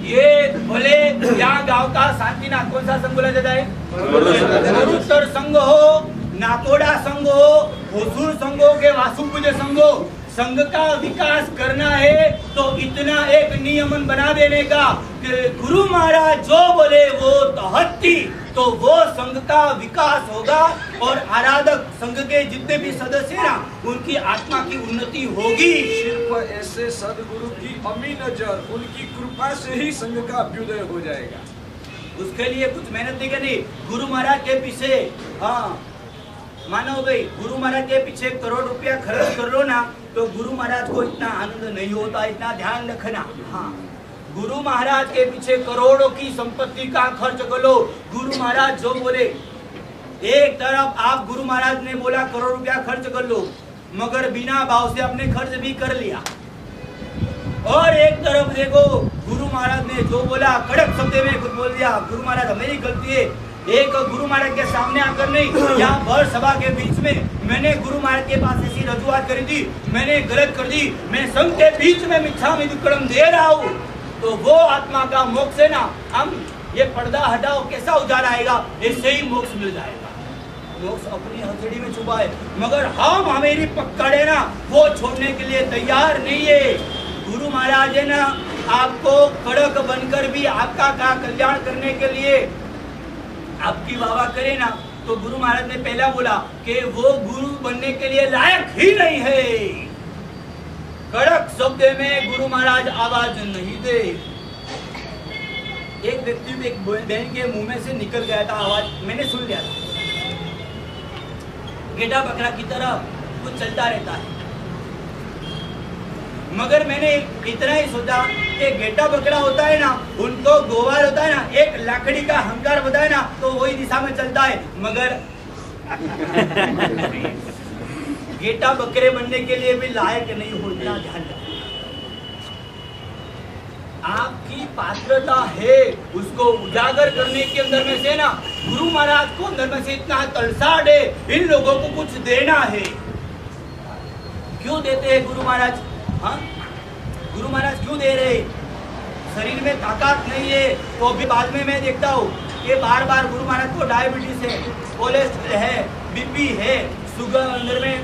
ये भले यहाँ गांव का शांतिनाथ कौन सा संघ बोला जाता है? गुरुतर संघ हो, नाकोड़ा संघ हो, होसूर संघ हो के वासुपूज्य संघ हो, संघ का विकास करना है तो इतना एक नियमन बना देने का कि गुरु महाराज जो बोले वो तहत्ती, तो वो संघ का विकास होगा और आराधक संघ के जितने भी सदस्य हैं ना, उनकी आत्मा की उन्नति होगी। सिर्फ ऐसे सदगुरु की अमी नजर, उनकी कृपा से ही संघ का अभ्युदय हो जाएगा। उसके लिए कुछ मेहनत नहीं करनी। गुरु महाराज के पीछे, हाँ मानो भाई, गुरु महाराज के पीछे करोड़ रुपया खर्च कर लो ना तो गुरु महाराज को इतना आनंद नहीं होता, इतना ध्यान रखना। हाँ, गुरु महाराज के पीछे करोड़ों की संपत्ति का खर्च कर लो, गुरु महाराज जो बोले, एक तरफ आप गुरु महाराज ने बोला करोड़ रुपया खर्च कर लो, मगर बिना भाव से आपने खर्च भी कर लिया। और एक तरफ देखो गुरु महाराज ने जो बोला कड़क शब्द में कुछ बोल दिया, गुरु महाराज मेरी गलती है। एक गुरु महाराज के सामने आकर नहीं, यहाँ भर सभा के बीच में मैंने गुरु महाराज के पास ऐसी रजूआत करी थी, मैंने गलत कर दी, मैं संघ के बीच में मिच्छामि दुक्कडम दे रहा हूँ, तो वो आत्मा का मोक्ष है ना, हम ये पर्दा हटाओ, कैसा उजाड़ आएगा, इससे ही मोक्ष मिल जाएगा। मोक्ष अपनी हथेली में छुपा है, मगर हम हमेरी पकड़े ना, वो छोड़ने के लिए तैयार नहीं है। गुरु महाराज है ना, आपको कड़क बनकर भी आपका का कल्याण करने के लिए आपकी वाह करे ना, तो गुरु महाराज ने पहला बोला कि वो गुरु बनने के लिए लायक ही नहीं है। कड़क शब्द में गुरु महाराज आवाज नहीं दे। एक व्यक्ति एक बहन के मुंह में से निकल गया था आवाज, मैंने सुन लिया था, गेटा बकरा की तरह कुछ चलता रहता है। मगर मैंने इतना ही सोचा कि गेटा बकरा होता है ना, उनको गोवाल होता है ना, एक लाकड़ी का हंकार होता है ना, तो वही दिशा में चलता है। मगर गेटा बकरे बनने के लिए भी लायक नहीं हो, इतना ध्यान रखना। आपकी पात्रता है, उसको उजागर करने के अंदर में से ना, गुरु महाराज को अंदर में से इतना तलसाड़ है, इन लोगों को कुछ देना है। क्यों देते हैं गुरु महाराज? हाँ, गुरु महाराज क्यों दे रहे? शरीर में ताकत नहीं है, तो भी बाद में मैं देखता हूँ कि बार बार गुरु महाराज को डायबिटीज है, कोलेस्ट्रॉल है, बीपी है, शुगर अंदर में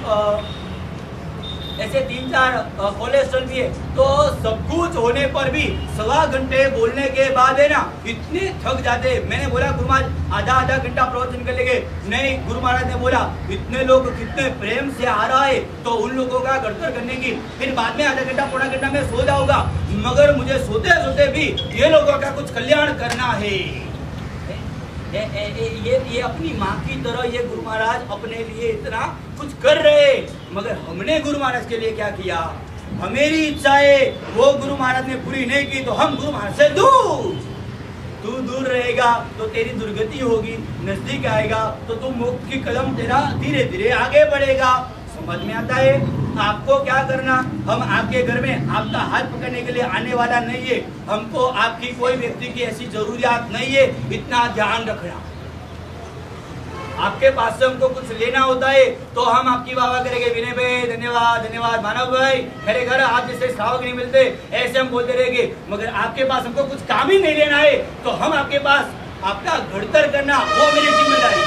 ऐसे 3-4 कोलेस्ट्रॉल भी है, तो सब कुछ होने पर भी 1.25 घंटे बोलने के बाद है ना, इतने थक जाते। मैंने बोला गुरु महाराज आधा घंटा प्रवचन कर लेंगे, नहीं, गुरु महाराज ने बोला इतने लोग कितने प्रेम से आ रहा है, तो उन लोगों का गड़तर करने की, फिर बाद में आधा घंटा पौना घंटा में सो जाऊंगा, मगर मुझे सोते सोते भी ये लोगों का कुछ कल्याण करना है। ये अपनी माँ की तरह ये गुरु महाराज अपने लिए इतना कुछ कर रहे, मगर हमने गुरु महाराज के लिए क्या किया? हमेरी इच्छाएं वो गुरु महाराज ने पूरी नहीं की, तो हम गुरु महाराज से दूर, तू दूर रहेगा तो तेरी दुर्गति होगी, नजदीक आएगा तो तू मोक्ष की कदम तेरा धीरे धीरे आगे बढ़ेगा। समझ में आता है? आपको क्या करना, हम आपके घर में आपका हाथ पकड़ने के लिए आने वाला नहीं है, हमको आपकी कोई व्यक्ति की ऐसी जरूरियात नहीं है, इतना ध्यान रखना। आपके पास से हमको कुछ लेना होता है तो हम आपकी वाह वाह करेंगे, विनय भाई धन्यवाद धन्यवाद, मानव भाई मेरे घर आप जैसे श्रावक नहीं मिलते, ऐसे हम बोलते रहेंगे। मगर आपके पास हमको कुछ काम ही नहीं लेना है तो हम आपके पास आपका घड़तर करना वो मेरी जिम्मेदारी है,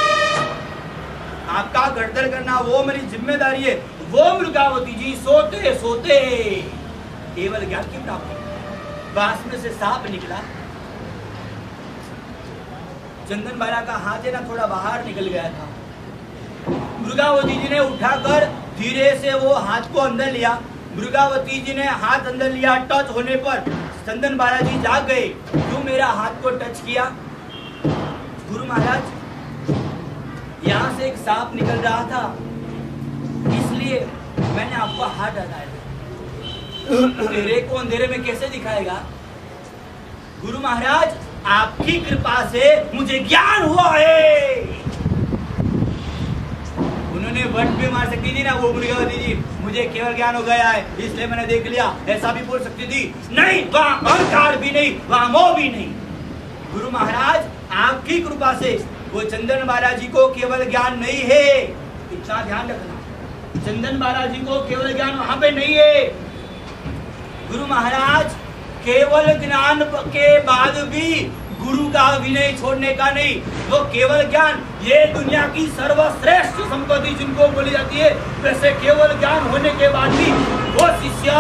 आपका घड़तर करना वो मेरी जिम्मेदारी है। वो मृगावती जी सोते सोते केवल ज्ञान की प्राप्ति, बांस में से सांप निकला, चंदन बाला का हाथ है ना थोड़ा बाहर निकल गया था। मृगावती जी ने उठाकर धीरे से वो हाथ को अंदर लिया, मृगावती जी ने हाथ अंदर लिया, टच होने पर चंदन बाला जी जाग गए, क्यों मेरा हाथ को टच किया? गुरु महाराज यहाँ से एक सांप निकल रहा था इसलिए मैंने आपको हाथ हटाया, तेरे को अंधेरे में कैसे दिखाएगा? गुरु महाराज आपकी कृपा से मुझे ज्ञान हुआ है। उन्होंने वट भी मार सकती थी ना वो मृगावती जी, मुझे केवल ज्ञान हो गया है इसलिए मैंने देख लिया, ऐसा भी बोल सकती थी। नहीं, वहां अहंकार भी नहीं, वहां मोह भी नहीं। गुरु महाराज आपकी कृपा से वो चंदन बालाजी को केवल ज्ञान नहीं है, इतना ध्यान रखना। चंदन बालाजी को केवल ज्ञान वहां पे नहीं है। गुरु महाराज केवल ज्ञान के बाद भी गुरु का विनय छोड़ने का नहीं, वो केवल ज्ञान ये दुनिया की सर्वश्रेष्ठ संपत्ति जिनको बोली जाती है, वैसे केवल ज्ञान होने के बाद भी वो शिष्य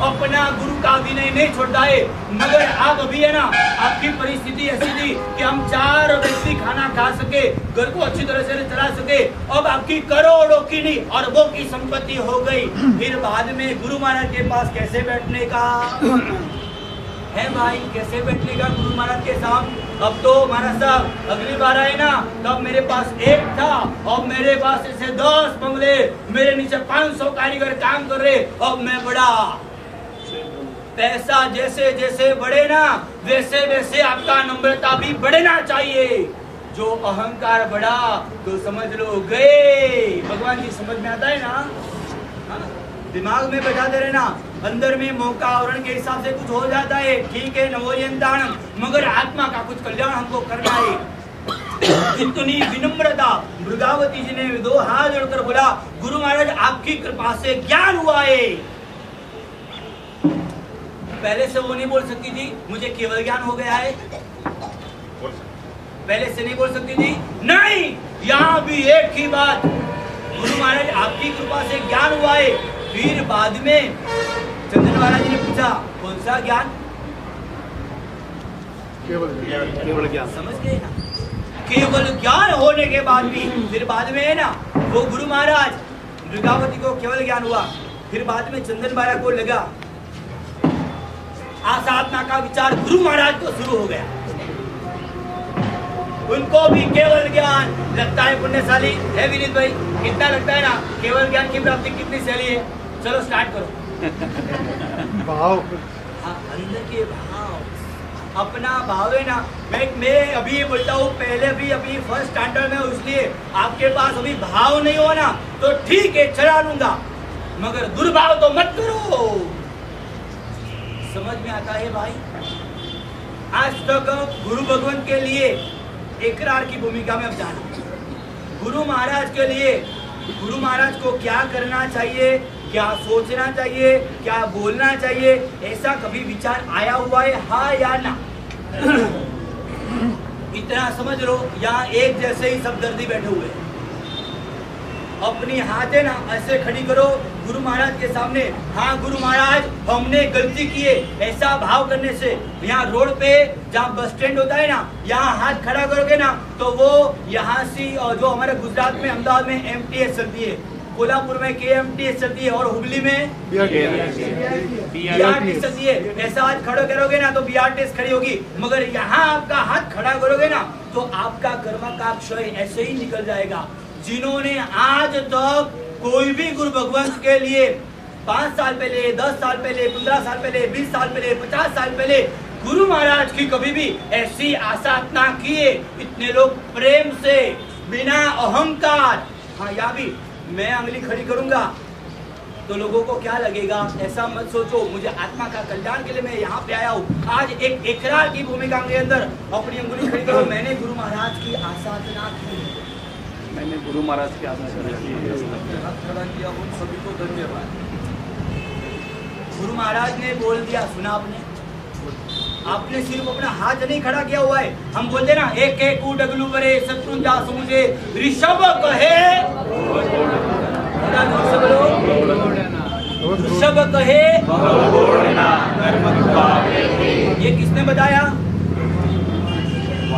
अपना गुरु का विनय नहीं छोड़ता है। मगर आप अभी है ना, आपकी परिस्थिति ऐसी थी कि हम 4 व्यक्ति खाना खा सके, घर को अच्छी तरह से चला सके, अब आपकी करोड़ों की नहीं अरबों की संपत्ति हो गई, फिर बाद में गुरु महाराज के पास कैसे बैठने का है भाई, कैसे बैठने का गुरु महाराज के सामने? अब तो महाराज साहब अगली बार आए ना तब मेरे पास 1 था, अब मेरे पास ऐसे 10 बंगले, मेरे नीचे 500 कारीगर काम कर रहे, अब मैं बड़ा। पैसा जैसे जैसे बढ़े ना वैसे वैसे आपका नम्रता भी बढ़ना चाहिए। जो अहंकार बढ़ा तो समझ लो गए। भगवान जी समझ में आता है ना? दिमाग में बैठाते रहना, अंदर में मौका आवरण के हिसाब से कुछ हो जाता है, ठीक है, नवोरियंताणम, मगर आत्मा का कुछ कल्याण हमको करना है। इतनी विनम्रता मृगावती जी ने 2 हाथ जोड़कर बोला, गुरु महाराज आपकी कृपा से ज्ञान हुआ है। पहले से वो नहीं बोल सकती थी मुझे केवल ज्ञान हो गया है, पहले से नहीं बोल सकती थी। नहीं, यहाँ भी एक ही बात, गुरु महाराज आपकी कृपा से ज्ञान हुआ है। फिर बाद में चंदन महाराज जी ने पूछा कौन सा ज्ञान? केवल ज्ञान। समझ गए ना? केवल ज्ञान होने के बाद भी फिर बाद में है ना, वो गुरु महाराज मृगावती को केवल ज्ञान हुआ, फिर बाद में चंदन महाराज को लगा आसाधना का विचार गुरु महाराज को शुरू हो गया, उनको भी केवल ज्ञान लगता है पुण्यशाली है। विनीत भाई कितना लगता है ना, केवल ज्ञान की प्राप्ति कितनी सैली है? चलो स्टार्ट करो। भाव, हाँ, अंदर के भाव, अपना भाव है ना। मैं अभी बोलता हूँ, पहले भी अभी फर्स्ट स्टैंडर्ड में, इसलिए आपके पास अभी भाव नहीं हो ना तो ठीक है चला लूंगा, मगर दुर्भाव तो मत करो। समझ में आता है भाई? आज तक गुरु भगवान के लिए इकरार की भूमिका में अब जाना, गुरु महाराज के लिए गुरु महाराज को क्या करना चाहिए, क्या सोचना चाहिए, क्या बोलना चाहिए, ऐसा कभी विचार आया हुआ है हाँ या ना? इतना समझ लो, यहाँ एक जैसे ही सब दर्दी बैठे हुए हैं। अपनी हाथ है ना ऐसे खड़ी करो गुरु महाराज के सामने, हाँ गुरु महाराज हमने गलती की है, ऐसा भाव करने से। यहाँ रोड पे जहाँ बस स्टैंड होता है ना, यहाँ हाथ खड़ा करोगे ना तो वो यहाँ से जो हमारे गुजरात में अहमदाबाद में MTS चलती है, कोल्हापुर में KMTS चलती है और हुबली में BRTS चलती है। ऐसा हाथ खड़ा करोगे ना तो BRTS खड़ी होगी, मगर यहाँ आपका हाथ खड़ा करोगे ना तो आपका कर्म का क्षय ऐसे ही निकल जाएगा। जिन्होंने आज तक कोई भी गुरु भगवान के लिए 5 साल पहले, 10 साल पहले, 15 साल पहले, 20 साल पहले, 50 साल पहले गुरु महाराज की कभी भी ऐसी आशा ना किए, इतने लोग प्रेम से बिना अहंकार, हाँ या भी मैं अंगली खड़ी करूंगा तो लोगों को क्या लगेगा, ऐसा मत सोचो। मुझे आत्मा का कल्याण के लिए मैं यहाँ पे आया हूँ। आज एक इकरार की भूमिका के अंदर अपनी अंगुली खड़ी करो, मैंने गुरु महाराज की आसाधना की। मैंने गुरु महाराज की आसाधना किया। उन सभी को धन्यवाद। गुरु महाराज ने बोल दिया, सुना आपने सिर्फ अपना हाथ नहीं खड़ा किया हुआ है। हम बोलते ना, एक एक डगलू बरे शत्रु जा मुझे ऋषभ कहे, ऋषभ कहे। ये किसने बताया?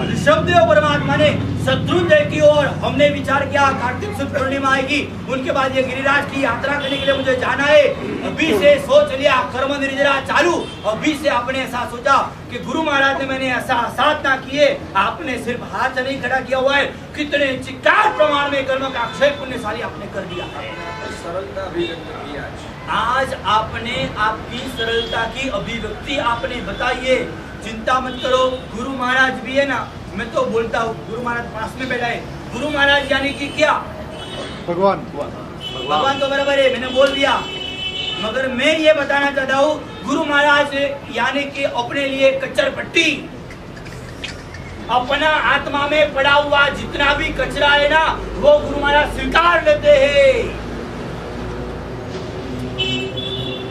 ऋषभदेव परमात्मा ने शत्रुंजय की ओर हमने विचार किया, कार्तिक शुक्ल पूर्णिमा आएगी, उनके बाद ये गिरिराज की यात्रा करने के लिए मुझे जाना है। अभी से सोच लिया, कर्म निर्जरा चालू। अभी से आपने ऐसा सोचा कि गुरु महाराज ने मैंने ऐसा साधना की है, आपने सिर्फ हाथ नहीं खड़ा किया हुआ है, कितने चिक्कार प्रमाण में कर्म का अक्षय पुण्यशाली आपने कर दिया है। सरलता अभिव्यक्त की आज आपने आपकी सरलता की अभिव्यक्ति आपने बताई है। चिंता मत करो, गुरु महाराज भी है ना, मैं तो बोलता हूँ गुरु महाराज पास में बैठा है। गुरु महाराज यानी कि क्या? भगवान। भगवान तो बराबर है, मैंने बोल दिया। मगर मैं ये बताना चाहता हूँ, गुरु महाराज यानी कि अपने लिए कच्चर पट्टी, अपना आत्मा में पड़ा हुआ जितना भी कचरा है ना, वो गुरु महाराज स्वीकार लेते हैं।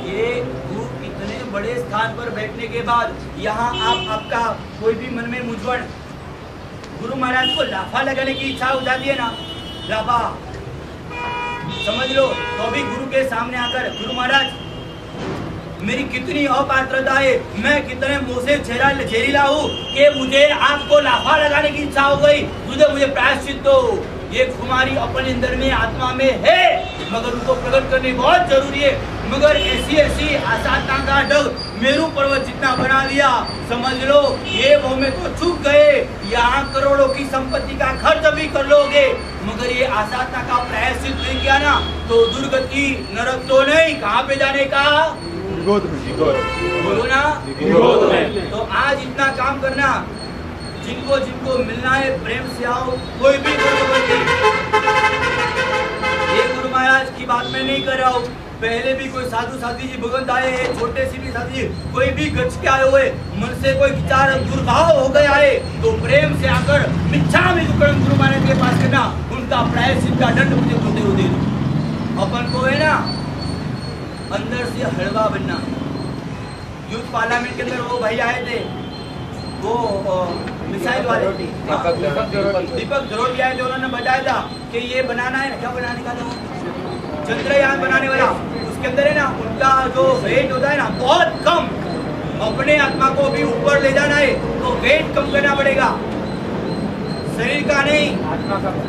ये इतने बड़े स्थान पर बैठने के बाद यहाँ आपका कोई भी मन में मुझवण, गुरु महाराज को लाफा लगाने की इच्छा हो जाती है ना, लाफा समझ लो, तो भी गुरु के सामने आकर, गुरु महाराज मेरी कितनी अपात्रता है, मैं कितने मुंह से झेरीला हूँ कि मुझे आपको लाफा लगाने की इच्छा हो गई, मुझे प्रायश्चित दो। ये खुमारी अपने अंदर में आत्मा में है, मगर उनको प्रकट करनी बहुत जरूरी है। मगर ऐसी आसाधना का डग मेरू पर्वत जितना बना दिया, समझ लो ये वो में तो चूक गए। यहाँ करोड़ों की संपत्ति का खर्च भी कर लोगे, मगर ये आसाधना का प्रायश्चित नहीं किया ना, तो दुर्गति नरक तो नहीं, कहाँ पे जाने का? बोलो ना। तो आज इतना काम करना, जिनको जिनको मिलना है प्रेम से आओ, कोई भी ये गुरु महाराज की बात मैं नहीं कर रहा हूँ। पहले भी कोई साधु साथी जी भगवंत आए हैं, छोटे सी भी साथी जी, कोई भी गच के आए हुए, मन से कोई विचार दुर्भाव हो गया है, तो प्रेम से आकर मिच्छामि दुक्कडम गुरु महाराज के पास करना, उनका प्रायश्चित का दंड मुझे होते हुए दे दो। अपन को है ना अंदर से हलवा बनना। यूथ पार्लियामेंट के अंदर वो भाई आए थे, वो मिसाइल वाले दीपक जरोटी आए थे, उन्होंने बताया था कि ये बनाना है ना, क्या बनाने का था, चंद्रयान बनाने वाला, उसके अंदर है ना उनका जो वेट होता है ना बहुत कम, अपने आत्मा को भी ऊपर ले जाना है तो वेट कम करना पड़ेगा, शरीर का नहीं,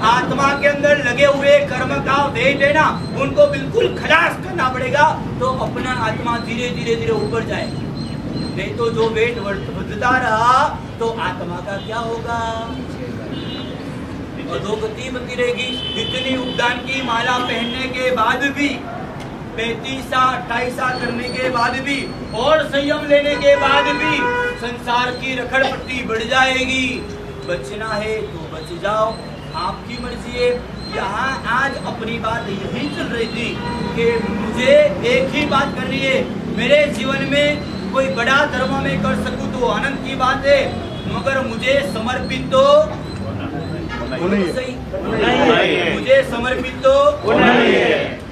आत्मा के अंदर लगे हुए कर्म का वेट है ना, उनको बिल्कुल खलास करना पड़ेगा, तो अपना आत्मा धीरे धीरे धीरे ऊपर जाए। नहीं तो जो वेट बढ़ता रहा तो आत्मा का क्या होगा? अधोगति बनती रहेगी। इतनी उपदान की माला पहनने के बाद भी, 35-28 करने के बाद भी, और संयम लेने के बाद भी संसार की रखड़पट्टी बढ़ जाएगी। बचना है तो बच जाओ, आपकी मर्जी है। यहाँ आज अपनी बात यही चल रही थी कि मुझे एक ही बात करनी है, मेरे जीवन में कोई बड़ा धर्म में कर सकूं तो आनंद की बात है, मगर मुझे समर्पित तो सही, मुझे समर्पित तो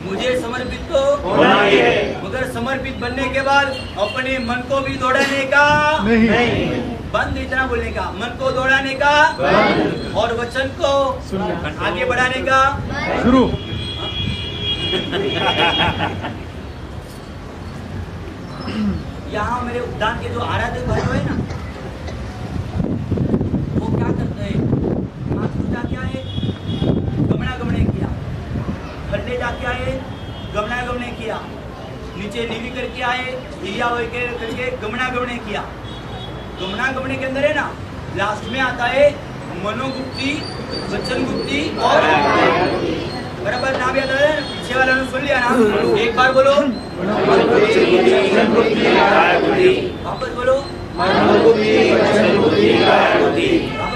मुझे समर्पित तो मगर समर्पित बनने के बाद अपने मन को भी दौड़ाने का नहीं, बंद इतना बोलने का, मन को दौड़ाने का और वचन को आगे बढ़ाने का शुरू। यहाँ मेरे उद्यान के जो आराधक भाई है ना, वो क्या करते हैं, पूजा क्या है, गमना गमने किया, खंडे जाके आए, गमना गमने किया, नीचे नीवी करके आए, हिरिया करके गमना गमने किया। गमना गमने के अंदर है ना, लास्ट में आता है मनोगुप्ती, वचन गुप्ती और बराबर नाम याद है, पीछे वाला ने सुन लिया ना, एक बार बोलो, वापस बोलो, वापस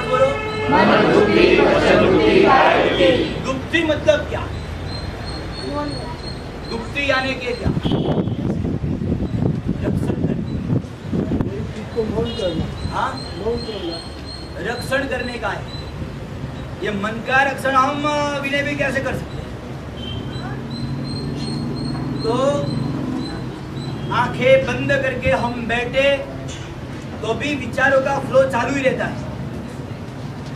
बोलो। गुप्ती मतलब क्या? गुप्ती यानी के क्या? हाँ, रक्षण करने का है। ये मन का रक्षण हम विनय भी कैसे कर सकते हैं? तो आंखें बंद करके हम बैठे तो भी विचारों का फ्लो चालू ही रहता है।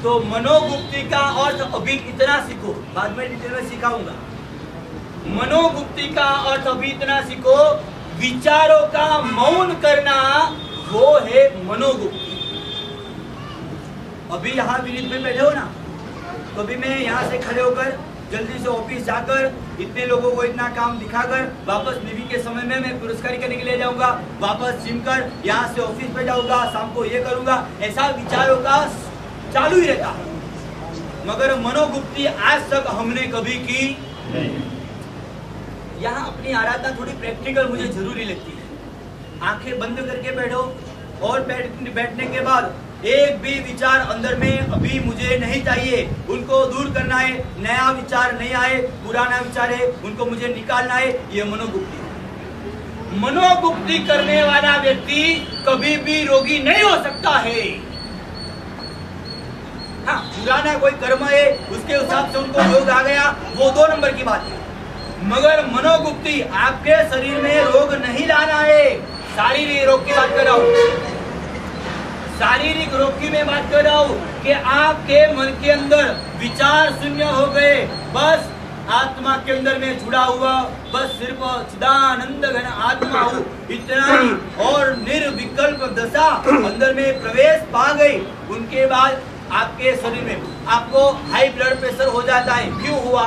तो मनोगुप्ती का अर्थ अभी इतना सीखो, बाद में डिटेल में सिखाऊंगा। मनोगुप्ती का अर्थ अभी इतना सीखो, विचारों का मौन करना वो है मनोगुप्ती। अभी यहाँ विनीत में बैठे हो ना, तो भी मैं यहाँ से खड़े होकर जल्दी से ऑफिस जाकर इतने लोगों को इतना काम दिखाकर वापस निधि के समय में मैं पुरस्कार करने के लिए जाऊंगा, वापस जिम कर यहाँ से ऑफिस पे जाऊंगा, शाम को ये करूंगा, ऐसा विचारों का चालू ही रहता है। मगर मनोगुप्ती आज तक हमने कभी की नहीं। यहाँ अपनी आराधना थोड़ी प्रैक्टिकल मुझे जरूरी लगती है। आंखें बंद करके बैठो और बैठने के बाद एक भी विचार अंदर में अभी मुझे नहीं चाहिए, उनको दूर करना है। नया विचार नहीं आए, पुराना विचार है, उनको मुझे निकालना है। ये मनोगुप्ती है। मनोगुप्ती करने वाला व्यक्ति कभी भी रोगी नहीं हो सकता है। हाँ, पुराना कोई कर्म है, उसके हिसाब से उनको रोग आ गया, वो 2 नंबर की बात है। मगर मनोगुप्ती आपके शरीर में रोग नहीं लाना है। शारीरिक रोग की बात कर रहा हूँ, शारीरिक रोग की मैं बात कर रहा हूँ कि आपके मन के अंदर विचार शून्य हो गए, बस आत्मा के अंदर में जुड़ा हुआ, बस सिर्फ चिदानंद घन आत्मा हूँ, इतना ही, और निर्विकल्प दशा अंदर में प्रवेश पा गई। उनके बाद आपके शरीर में आपको हाई ब्लड प्रेशर हो जाता है। क्यों हुआ?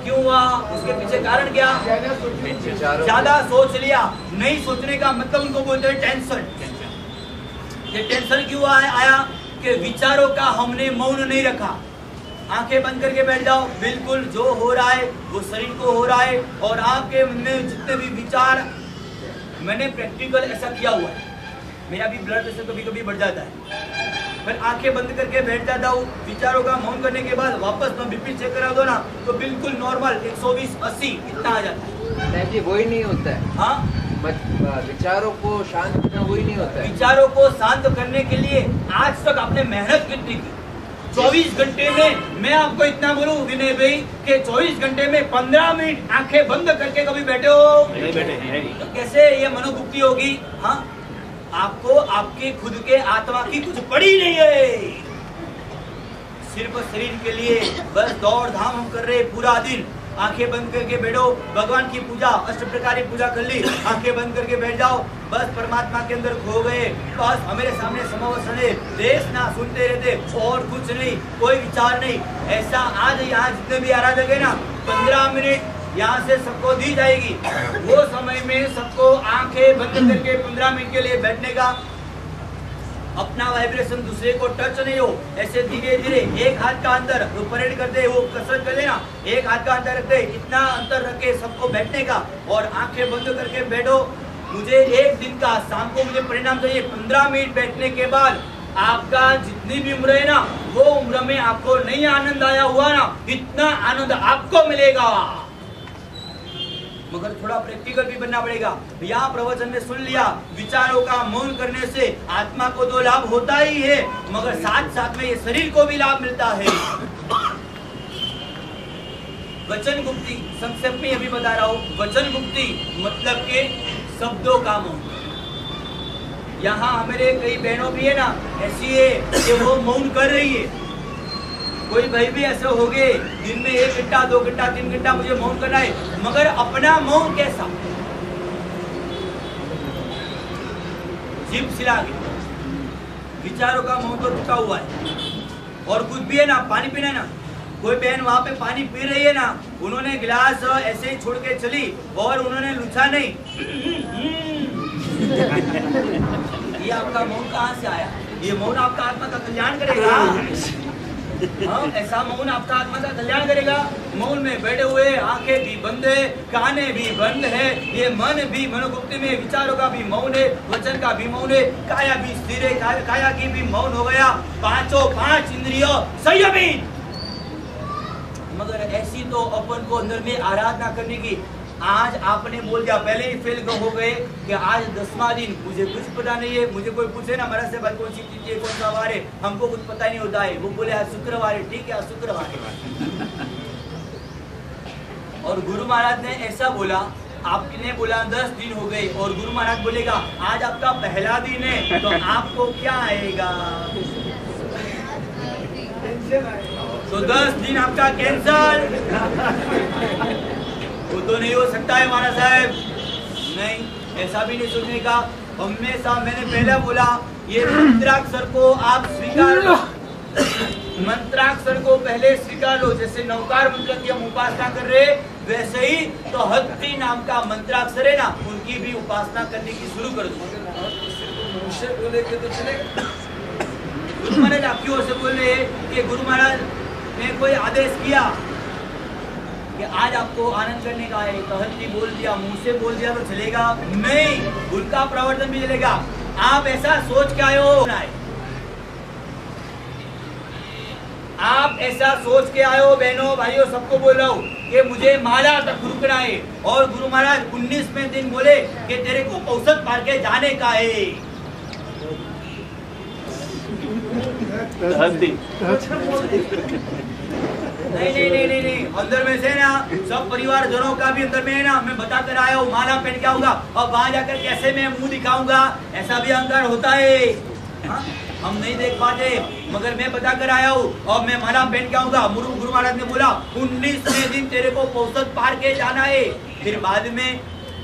क्यों हुआ? उसके पीछे कारण क्या? ज्यादा सोच लिया। नहीं सोचने का मतलब उनको बोलते हैं टेंशन। ये टेंशन क्यों आया कि विचारों का हमने मौन नहीं रखा। आंखें बंद करके बैठ जाओ, बिल्कुल जो हो रहा है वो शरीर को हो रहा है, और आपके मन में जितने भी विचार, मैंने प्रैक्टिकल ऐसा किया हुआ है। मेरा भी ब्लड प्रेशर कभी कभी बढ़ जाता है, फिर आंखें बंद करके बैठ जाता हूँ। विचारों का मौन करने के बाद वापस मैं बीपी चेक करा दो ना, तो बिल्कुल नॉर्मल 120/80 इतना आ जाता है। जी वही नहीं होता है। हाँ, विचारों को शांत करना वही नहीं होता है। विचारों को शांत करने के लिए आज तक आपने मेहनत कितनी की? 24 घंटे में मैं आपको इतना बोलूं विनय भाई कि 24 घंटे में 15 मिनट आंखें बंद करके कभी बैठे हो? नहीं बैठे। तो कैसे ये मनोगुप्ती होगी? हाँ, आपको आपके खुद के आत्मा की कुछ पड़ी नहीं है। सिर्फ शरीर के लिए बस दौड़ धाम हम कर रहे पूरा दिन। आंखें बंद करके बैठो, भगवान की पूजा, अष्ट प्रकार पूजा कर ली, आंखें बंद करके बैठ जाओ, बस परमात्मा के अंदर खो गए। बस हमारे सामने समवसन है, देश ना सुनते रहते, और कुछ नहीं, कोई विचार नहीं। ऐसा आज यहाँ जितने भी आराधक है ना, 15 मिनट यहाँ से सबको दी जाएगी। वो समय में सबको आंखें बंद करके 15 मिनट के लिए बैठने का, अपना वाइब्रेशन दूसरे को टच नहीं हो, ऐसे धीरे धीरे एक हाथ का अंदर वो परेड करते, वो कसरत कर लेना, एक हाथ का अंदर रखते, इतना अंतर रख के सबको बैठने का, और आंखें बंद करके बैठो। मुझे एक दिन का, शाम को मुझे परिणाम चाहिए। 15 मिनट बैठने के बाद आपका जितनी भी उम्र है ना, वो उम्र में आपको नहीं आनंद आया हुआ ना, इतना आनंद आपको मिलेगा। मगर थोड़ा प्रैक्टिकल भी बनना पड़ेगा। यहाँ प्रवचन में सुन लिया, विचारों का मौन करने से आत्मा को तो लाभ होता ही है, मगर साथ साथ में ये शरीर को भी लाभ मिलता है। वचन गुप्ती, संक्षेप में अभी बता रहा हूँ। वचन गुप्ती मतलब के शब्दों का मौन। यहाँ हमारे कई बहनों भी है ना, ऐसी है कि वो मौन कर रही है। कोई भाई भी ऐसे हो गए, दिन में 1 घंटा 2 घंटा 3 घंटा मुझे मौन करना है, मगर अपना मौन कैसा? जीभ सिला के, विचारों का मौन तो रुका हुआ है। और कुछ भी है ना, पानी पीना है ना, कोई बहन वहां पे पानी पी रही है ना, उन्होंने गिलास ऐसे ही छोड़ के चली और उन्होंने लुचा नहीं। ये आपका मौन कहाँ से आया? ये मौन आपका आत्मा का कल्याण करेगा। हाँ, ऐसा मौन आपका आत्मा का कल्याण करेगा। मौन में बैठे हुए, आंखें भी बंद है, काने भी बंद है, ये मन भी मनोगुप्ती में, विचारों का भी मौन है, वचन का भी मौन है, काया भी स्थिर है, काया की भी मौन हो गया। 5 इंद्रियों संयमित। मगर ऐसी तो अपन को अंदर में आराधना करने की। आज आपने बोल दिया, पहले ही फेल हो गए कि आज 10वां दिन, मुझे कुछ पता नहीं है। मुझे कोई पूछे ना महाराज से भाई कौन सी तिथि है, कौन सा वार है, हमको कुछ पता ही नहीं होता है। वो बोले आज शुक्रवार है, ठीक है आज शुक्रवार है। और गुरु महाराज ने ऐसा बोला, आपने बोला 10 दिन हो गए और गुरु महाराज बोलेगा आज आपका पहला दिन है, तो आपको क्या आएगा? तो 10 दिन आपका कैंसल। वो तो नहीं हो सकता है महाराज साहब, नहीं ऐसा भी नहीं सोचने का। हमेशा मैंने पहले बोला ये मंत्राक्षर को आप स्वीकार लो, मंत्राक्षर को पहले स्वीकार लो। जैसे नवकार मंत्र की हम उपासना कर रहे वैसे ही तो हत्ती नाम का मंत्राक्षर है ना, उनकी भी उपासना करने की शुरू कर दो। गुरु महाराज आपकी ओर से बोल रहे हैं कि गुरु महाराज ने कोई आदेश किया कि आज आपको आनंद करने का है, तो हत्ती बोल दिया, मुंह से बोल दिया तो चलेगा नहीं, उनका प्रवर्तन भी चलेगा। आप ऐसा सोच के आए हो, आप ऐसा सोच के आए हो बहनों भाइयों, सबको बोल रहा हूँ कि मुझे माला तक रुकना है। और गुरु महाराज 19वें दिन बोले कि तेरे को औसत पार के जाने का है। नहीं, अंदर में से ना सब परिवार जनों का भी अंदर में है ना, मैं बता कर आया हूँ माला पहन के आऊंगा और वहां जाकर कैसे मैं मुंह दिखाऊंगा, ऐसा भी अहंकार होता है। हाँ? हम नहीं देख पाते, मगर मैं बता कर आया हूँ और मैं माला पहन के आऊंगा। गुरु महाराज ने बोला 19वें दिन तेरे को औसत पार के जाना है। फिर बाद में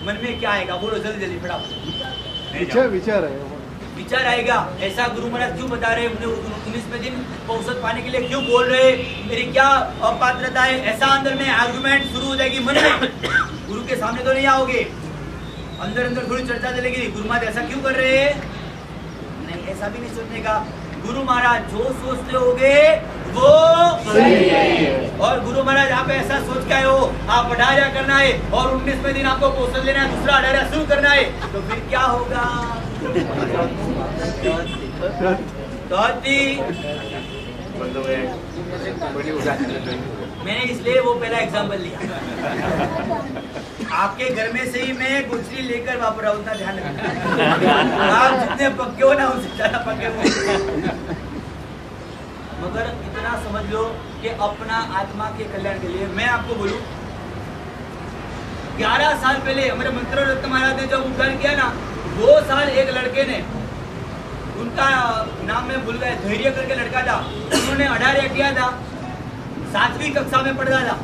मन में क्या आएगा, बोलो जल्दी जल्दी फटाफट। विचार आएगा। ऐसा गुरु महाराज क्यों बता रहे, 19वें दिन औसत पाने के लिए क्यों बोल रहे, मेरी क्या अपात्रता है, ऐसा अंदर में आर्गुमेंट शुरू हो जाएगी मन में। गुरु के सामने तो नहीं आओगे, अंदर अंदर थोड़ी चर्चा चलेगी, गुरु महाराज ऐसा क्यों कर रहे हैं। नहीं, ऐसा भी नहीं सोचने का। गुरु महाराज जो सोचते होगे वो सही है। और गुरु महाराज आप ऐसा सोच के आए हो, आप अडारिया करना है और 19वें दिन आपको पोषण लेना है, दूसरा अडारिया शुरू करना है, तो फिर क्या होगा। मैंने इसलिए वो पहला एग्जाम्पल लिया। आपके घर में से ही मैं गुजरी लेकर वापर रहा हूँ, उतना ध्यान रखना। आप जितने पक्के हो ना उससे ज्यादा पक्के हो। मगर इतना समझ लो कि अपना आत्मा के कल्याण के लिए मैं आपको बोलूं, 11 साल पहले हमारे मंत्र रत्न महाराज ने जब उद्धार किया ना, वो साल एक लड़के ने, उनका नाम मैं भूल गया, धैर्य करके लड़का था, उन्होंने अडारिया किया था, 7वीं कक्षा में पढ़ रहा था।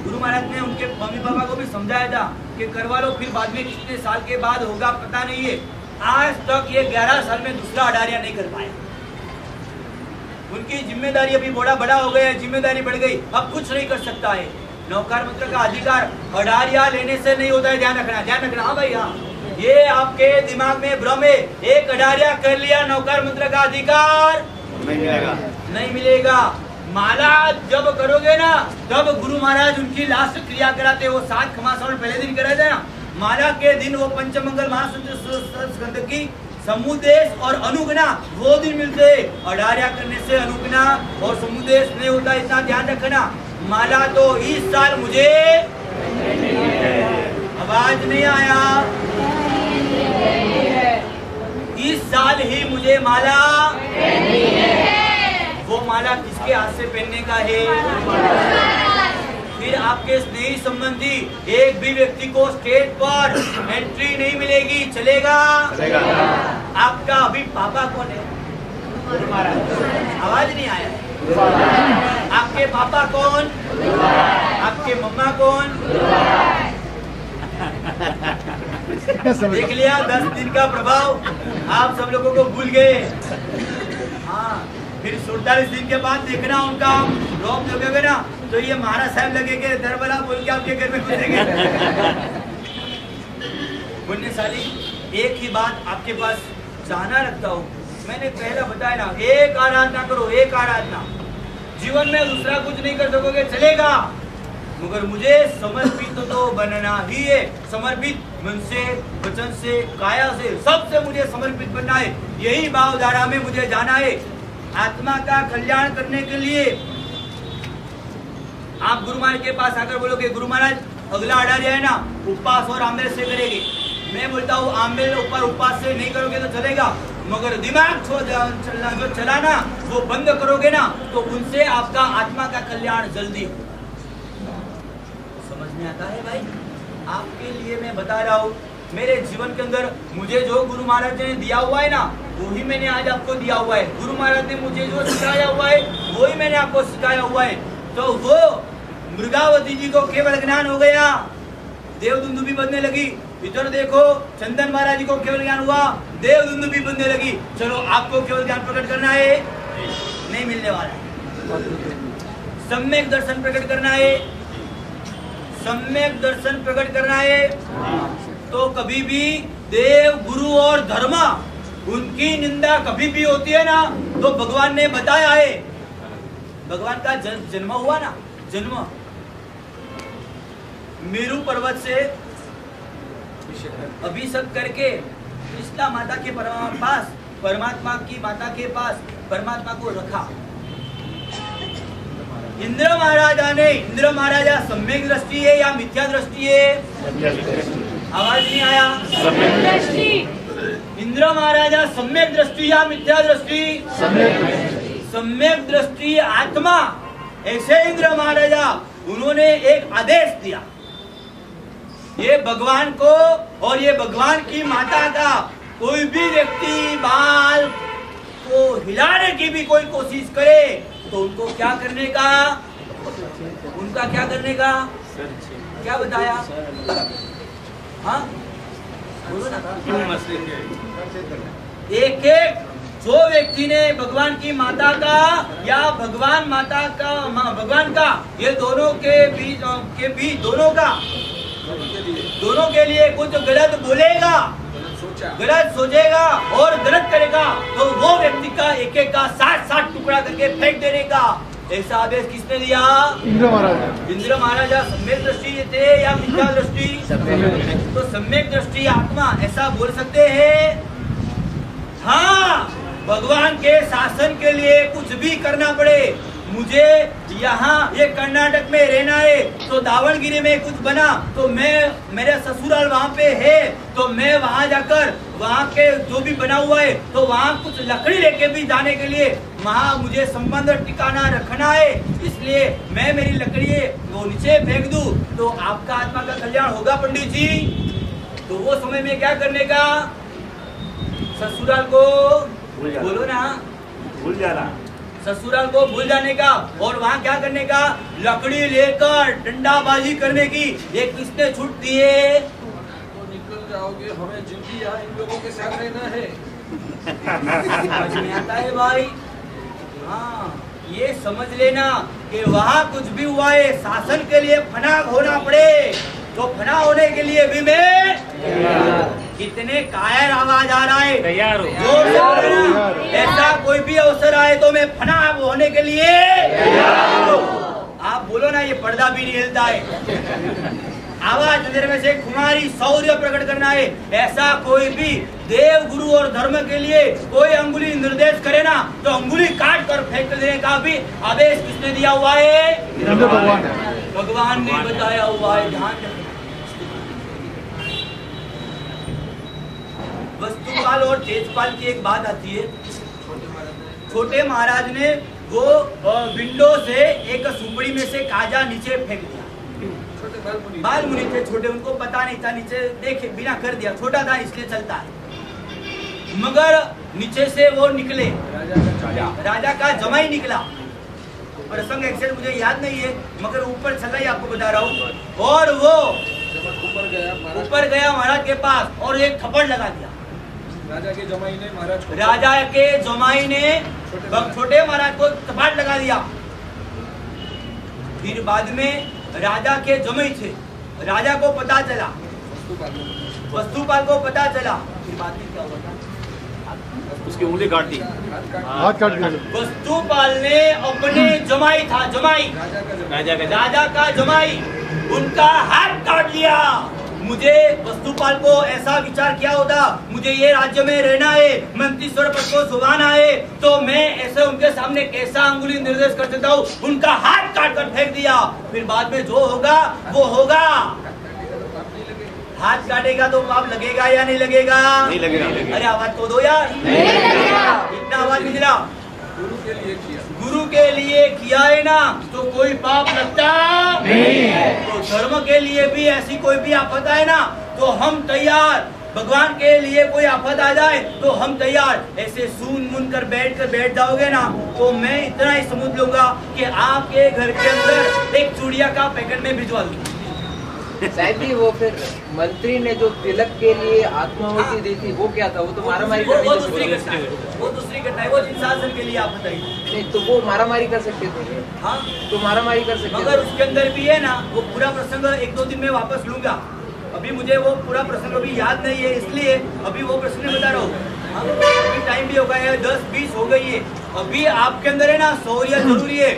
गुरु महाराज ने उनके मम्मी पापा को भी समझाया था कि करवा लो, फिर बाद में कितने साल के बाद होगा पता नहीं है। आज तक ये 11 साल में दूसरा अडारिया नहीं कर पाया। उनकी जिम्मेदारी अभी बड़ा हो गया, जिम्मेदारी बढ़ गई, अब कुछ नहीं कर सकता है। नौकार मंत्र का अधिकार अडारिया लेने से नहीं होता है, ध्यान रखना। हाँ भाई हाँ, ये आपके दिमाग में भ्रम है। एक अडारिया कर लिया, नौकार मंत्र का अधिकार नहीं मिलेगा। माला जब करोगे ना, तब गुरु महाराज उनकी लास्ट क्रिया कराते, वो 7 खमासवन पहले दिन कराते ना, माला के दिन वो पंचमंगल महासूत्र की समुदेश और अनुगना वो दिन मिलते। अडारिया करने से अनुगना और समुदेश नहीं होता, इतना ध्यान रखना। माला तो इस साल मुझे आवाज नहीं आया, इस साल ही मुझे माला, वो माला किसके हाथ से पहनने का है। फिर आपके स्नेही संबंधी एक भी व्यक्ति को स्टेज पर एंट्री नहीं मिलेगी, चलेगा। आपका अभी पापा कौन है, आवाज नहीं आया। आपके पापा कौन, आपके मम्मा कौन, देख लिया 10 दिन का प्रभाव, आप सब लोगों को भूल गए। हाँ, फिर 47 दिन के बाद देखना उनका रोप लगेगा ना, तो ये महाराज साहब लगेंगे, दरबारा बोल के आपके घर में घुसेंगे। बोलने साली एक ही बात आपके पास जाना रखता हूँ, मैंने पहला बताया ना, एक आराधना करो, एक आराधना। जीवन में दूसरा कुछ नहीं कर सकोगे, चलेगा, मगर मुझे समर्पित तो बनना ही है। समर्पित मन से, वचन से, काया से, सबसे मुझे समर्पित बनना है। यही भावधारा में मुझे जाना है। आत्मा का कल्याण करने के लिए आप गुरु महाराज के पास आकर बोलोगे गुरु महाराज अगला आर्डर है ना उपवास और आमलेल से करेंगे। मैं बोलता हूँ आमलेल ऊपर उपवास से नहीं करोगे तो चलेगा, मगर दिमाग जो चलाना वो बंद करोगे ना तो उनसे आपका आत्मा का कल्याण जल्दी हो। समझ में आता है भाई? आपके लिए मैं बता रहा हूँ, मेरे जीवन के अंदर मुझे जो गुरु महाराज ने दिया हुआ है ना वो ही मैंने आज आपको दिया हुआ है। गुरु महाराज ने मुझे जो सिखाया हुआ है वो ही मैंने आपको सिखाया हुआ है। तो वो मृगावती जी को केवल ज्ञान हो गया, देवदुंदुभी बजने लगी। इधर देखो चंदन महाराज जी को केवल ज्ञान हुआ, देवदुंदुभी बजने लगी। चलो आपको केवल ज्ञान प्रकट करना है, नहीं मिलने वाला है। सम्यक दर्शन प्रकट करना है, सम्यक दर्शन प्रकट करना है। तो कभी भी देव गुरु और धर्म उनकी निंदा कभी भी होती है ना तो भगवान ने बताया है। भगवान का जन्म हुआ ना, जन्म मेरू पर्वत से अभिषेक करके कृष्णा माता के पास, परमात्मा की माता के पास परमात्मा को रखा। इंद्र महाराजा ने, इंद्र महाराजा सम्यक दृष्टि है या मिथ्या दृष्टि है? आवाज नहीं आया। इंद्र महाराजा सम्यक दृष्टि या मिथ्या दृष्टि? सम्यक दृष्टि आत्मा। ऐसे इंद्र महाराजा उन्होंने एक आदेश दिया, ये भगवान को और ये भगवान की माता का कोई भी व्यक्ति बाल को हिलाने की भी कोई कोशिश करे तो उनको क्या करने का, उनका क्या करने का, क्या बताया? हाँ बोलो ना। एक एक जो व्यक्ति ने भगवान की माता का या भगवान माता का, भगवान का, ये दोनों के बीच दोनों के लिए कुछ गलत बोलेगा, गलत सोचेगा और गलत करेगा तो वो व्यक्ति का एक एक का 60 टुकड़ा करके फेंक देने का ऐसा आदेश किसने दिया? इंद्र महाराजा। इंद्र महाराजा सम्यक दृष्टि थे या मिथ्या दृष्टि? तो सम्यक दृष्टि आत्मा ऐसा बोल सकते हैं। हाँ, भगवान के शासन के लिए कुछ भी करना पड़े, मुझे यहाँ ये कर्नाटक में रहना है तो दावणगिरी में कुछ बना तो मैं, मेरे ससुराल वहाँ पे है तो मैं वहाँ जाकर वहाँ के जो भी बना हुआ है तो वहाँ कुछ लकड़ी लेके भी जाने के लिए वहाँ मुझे संबंध टिकाना रखना है, इसलिए मैं मेरी लकड़ी वो नीचे फेंक दूं तो आपका आत्मा का कल्याण होगा पंडित जी। तो वो समय में क्या करने का? ससुराल को बोलो ना, भूल जाना, ससुराल को भूल जाने का और वहाँ क्या करने का? लकड़ी लेकर डंडाबाजी करने की। ये किसने छूट दी है? तो निकल जाओगे, हमें जिंदगी यहाँ इन लोगों के साथ रहना है। समझ में आता है भाई? हाँ, ये समझ लेना कि वहाँ कुछ भी हुआ है, शासन के लिए फना होना पड़े तो फना होने के लिए भी मैं कितने कायर आवाज आ रहा है, तैयार हो, जोर से बोलना। ऐसा कोई भी अवसर आए तो मैं फना होने के लिए आप बोलो ना, ये पर्दा भी नहीं हिलता है। आवाज अंदर में से कुमारी शौर्य प्रकट करना है। ऐसा कोई भी देव गुरु और धर्म के लिए कोई अंगुली निर्देश करे ना तो अंगुली काट कर फेंक देने का भी आदेश किसने दिया हुआ है? भगवान ने बताया हुआ है। ध्यान रखना। वस्तुपाल और तेजपाल की एक बात आती है। छोटे महाराज ने वो विंडो से एक सुपड़ी में से काजा नीचे फेंक दिया। बाल मुनि थे छोटे, उनको पता नहीं था, नीचे देखे बिना कर दिया, छोटा था इसलिए चलता है। मगर नीचे से वो निकले, राजा का जमाई निकला। प्रसंग एक्सेंट मुझे याद नहीं है मगर ऊपर चला ही आपको बता रहा हूँ। और वो ऊपर गया महाराज के पास और एक थप्पड़ लगा दिया। राजा के जमाई ने महाराज को, राजा के जमाई ने छोटे महाराज को थप्पड़ लगा दिया। फिर बाद में राजा के जमाई थे, राजा को पता चला, वस्तुपाल को पता चला। फिर बाद में क्या हुआ था? उसकी उंगली काट दी, हाथ काट दिया। वस्तुपाल ने अपने जमाई था, जमाई राजा का राजा का जमाई, उनका हाथ काट लिया, मुझे वस्तुपाल को ऐसा विचार किया होता, मुझे ये राज्य में रहना है, मंत्रीश्वर पद को सुभाना है, तो मैं ऐसे उनके सामने कैसा अंगुली निर्देश कर सकता हूँ? उनका हाथ काट कर फेंक दिया, फिर बाद में जो होगा वो होगा। हाथ काटेगा तो पाप लगेगा या नहीं लगेगा? नहीं लगेगा। अरे आवाज तो दो यार, इतना आवाज नहीं दिला। गुरु के लिए किया है ना, तो कोई पाप लगता नहीं है। तो धर्म के लिए भी ऐसी कोई भी आफत आए ना, तो हम तैयार। भगवान के लिए कोई आफत आ जाए तो हम तैयार। ऐसे सून मुन कर बैठ जाओगे ना, तो मैं इतना ही समझ लूंगा कि आपके घर के अंदर एक चूड़िया का पैकेट में भिजवा दूंगा। साहब जी, वो फिर मंत्री ने जो तिलक के लिए आत्माहुति दी थी, वो क्या था? वो तो मारामारी वो दूसरी घटना है, वो दूसरी घटना है, वो जिनशासन के लिए आप बताइए। नहीं, तो वो मारामारी कर सकते थे। हाँ, तो मारामारी कर सकते मगर उसके अंदर भी है ना, वो पूरा प्रसंग 1-2 दिन में वापस लूंगा। अभी मुझे वो पूरा प्रसंग अभी याद नहीं है, इसलिए अभी वो प्रसंग बता रहा हूँ। अभी टाइम भी हो गया है, 10-20 हो गई है। अभी आपके अंदर है ना शौर्य जरूरी है।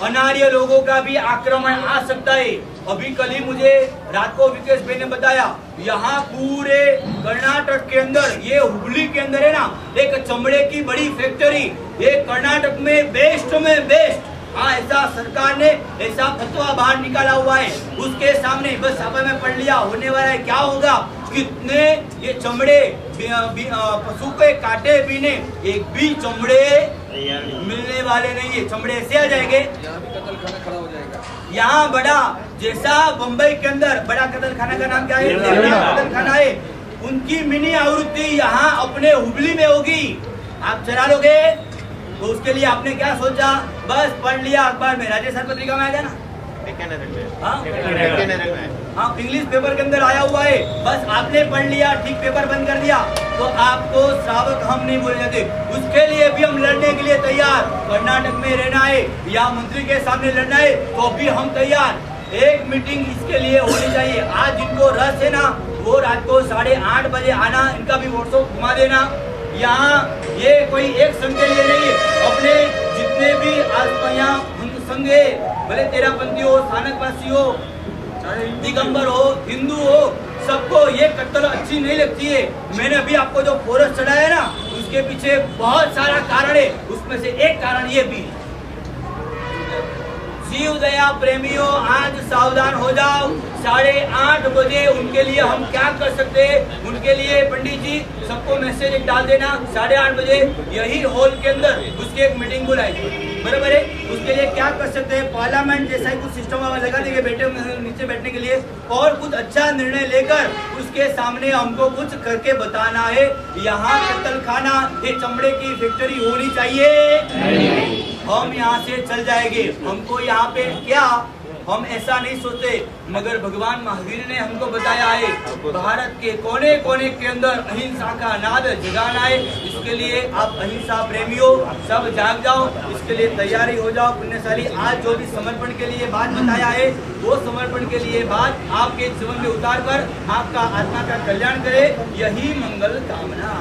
अनार्य लोगों का भी आक्रमण आ सकता है। अभी कल ही मुझे रात को विकेश भाई ने बताया, यहाँ पूरे कर्नाटक के अंदर, ये हुबली के अंदर है ना, एक चमड़े की बड़ी फैक्ट्री, ये कर्नाटक में बेस्ट में बेस्ट। हाँ, ऐसा सरकार ने ऐसा फतवा बाहर निकाला हुआ है। उसके सामने बस छापा में पढ़ लिया, होने वाला है क्या होगा, कितने ये चमड़े पशु के काटे बिने एक भी चमड़े मिलने वाले नहीं है। चमड़े ऐसे आ जाएंगे, यहाँ भी कत्ल खाना खड़ा हो जाएगा। यहाँ बड़ा जैसा बम्बई के अंदर बड़ा कत्ल खाना का नाम क्या है? कत्ल खाना है। उनकी मिनी आवृत्ति यहाँ अपने हुबली में होगी। आप चला लोगे तो उसके लिए आपने क्या सोचा? बस पढ़ लिया अखबार में, राजस्थान पत्रिका में आ जाना, हाँ, इंग्लिश पेपर के अंदर आया हुआ है। बस आपने पढ़ लिया, ठीक, पेपर बंद कर दिया, तो आपको श्रावक हम नहीं बोले जाते। उसके लिए भी हम लड़ने के लिए तैयार। कर्नाटक में रहना है या मंत्री के सामने लड़ना है, तो भी हम तैयार। एक मीटिंग इसके लिए होनी चाहिए। आज जिनको रस है ना, वो रात को 8:30 बजे आना, इनका भी व्हाट्सएप घुमा देना। यहाँ ये कोई एक संघ के लिए नहीं है, अपने जितने भी यहाँ संघ है, भले तेरापंथी हो, स्थानकवासी हो, दिगंबर हो, हिंदू हो, सबको ये कत्ल अच्छी नहीं लगती है। मैंने अभी आपको जो फोरस चढ़ाया है ना, उसके पीछे बहुत सारा कारण है, उसमें से एक कारण ये भी है। जीव दया प्रेमियों, आज सावधान हो जाओ। 8:30 बजे उनके लिए हम क्या कर सकते हैं? उनके लिए पंडित जी सबको मैसेज एक डाल देना, 8:30 बजे यही हॉल के अंदर उसकी एक मीटिंग बुलाई, बराबर है। उसके लिए क्या कर सकते हैं? पार्लियामेंट जैसा ही कुछ सिस्टम लगा देंगे बैठे नीचे बैठने के लिए, और कुछ अच्छा निर्णय लेकर उसके सामने हमको कुछ करके बताना है। यहाँ कत्ल खाना, ये चमड़े की फैक्ट्री होनी चाहिए। हम यहाँ से चल जाएंगे। हमको यहाँ पे क्या, हम ऐसा नहीं सोचते, मगर भगवान महावीर ने हमको बताया है भारत के कोने कोने के अंदर अहिंसा का नाद जगाना है। इसके लिए आप अहिंसा प्रेमियों सब जाग जाओ, इसके लिए तैयारी हो जाओ। पुण्यशाली आज जो भी समर्पण के लिए बात बताया है, वो समर्पण के लिए बात आपके जीवन में उतार कर आपका आत्मा का कल्याण करे, यही मंगल कामना।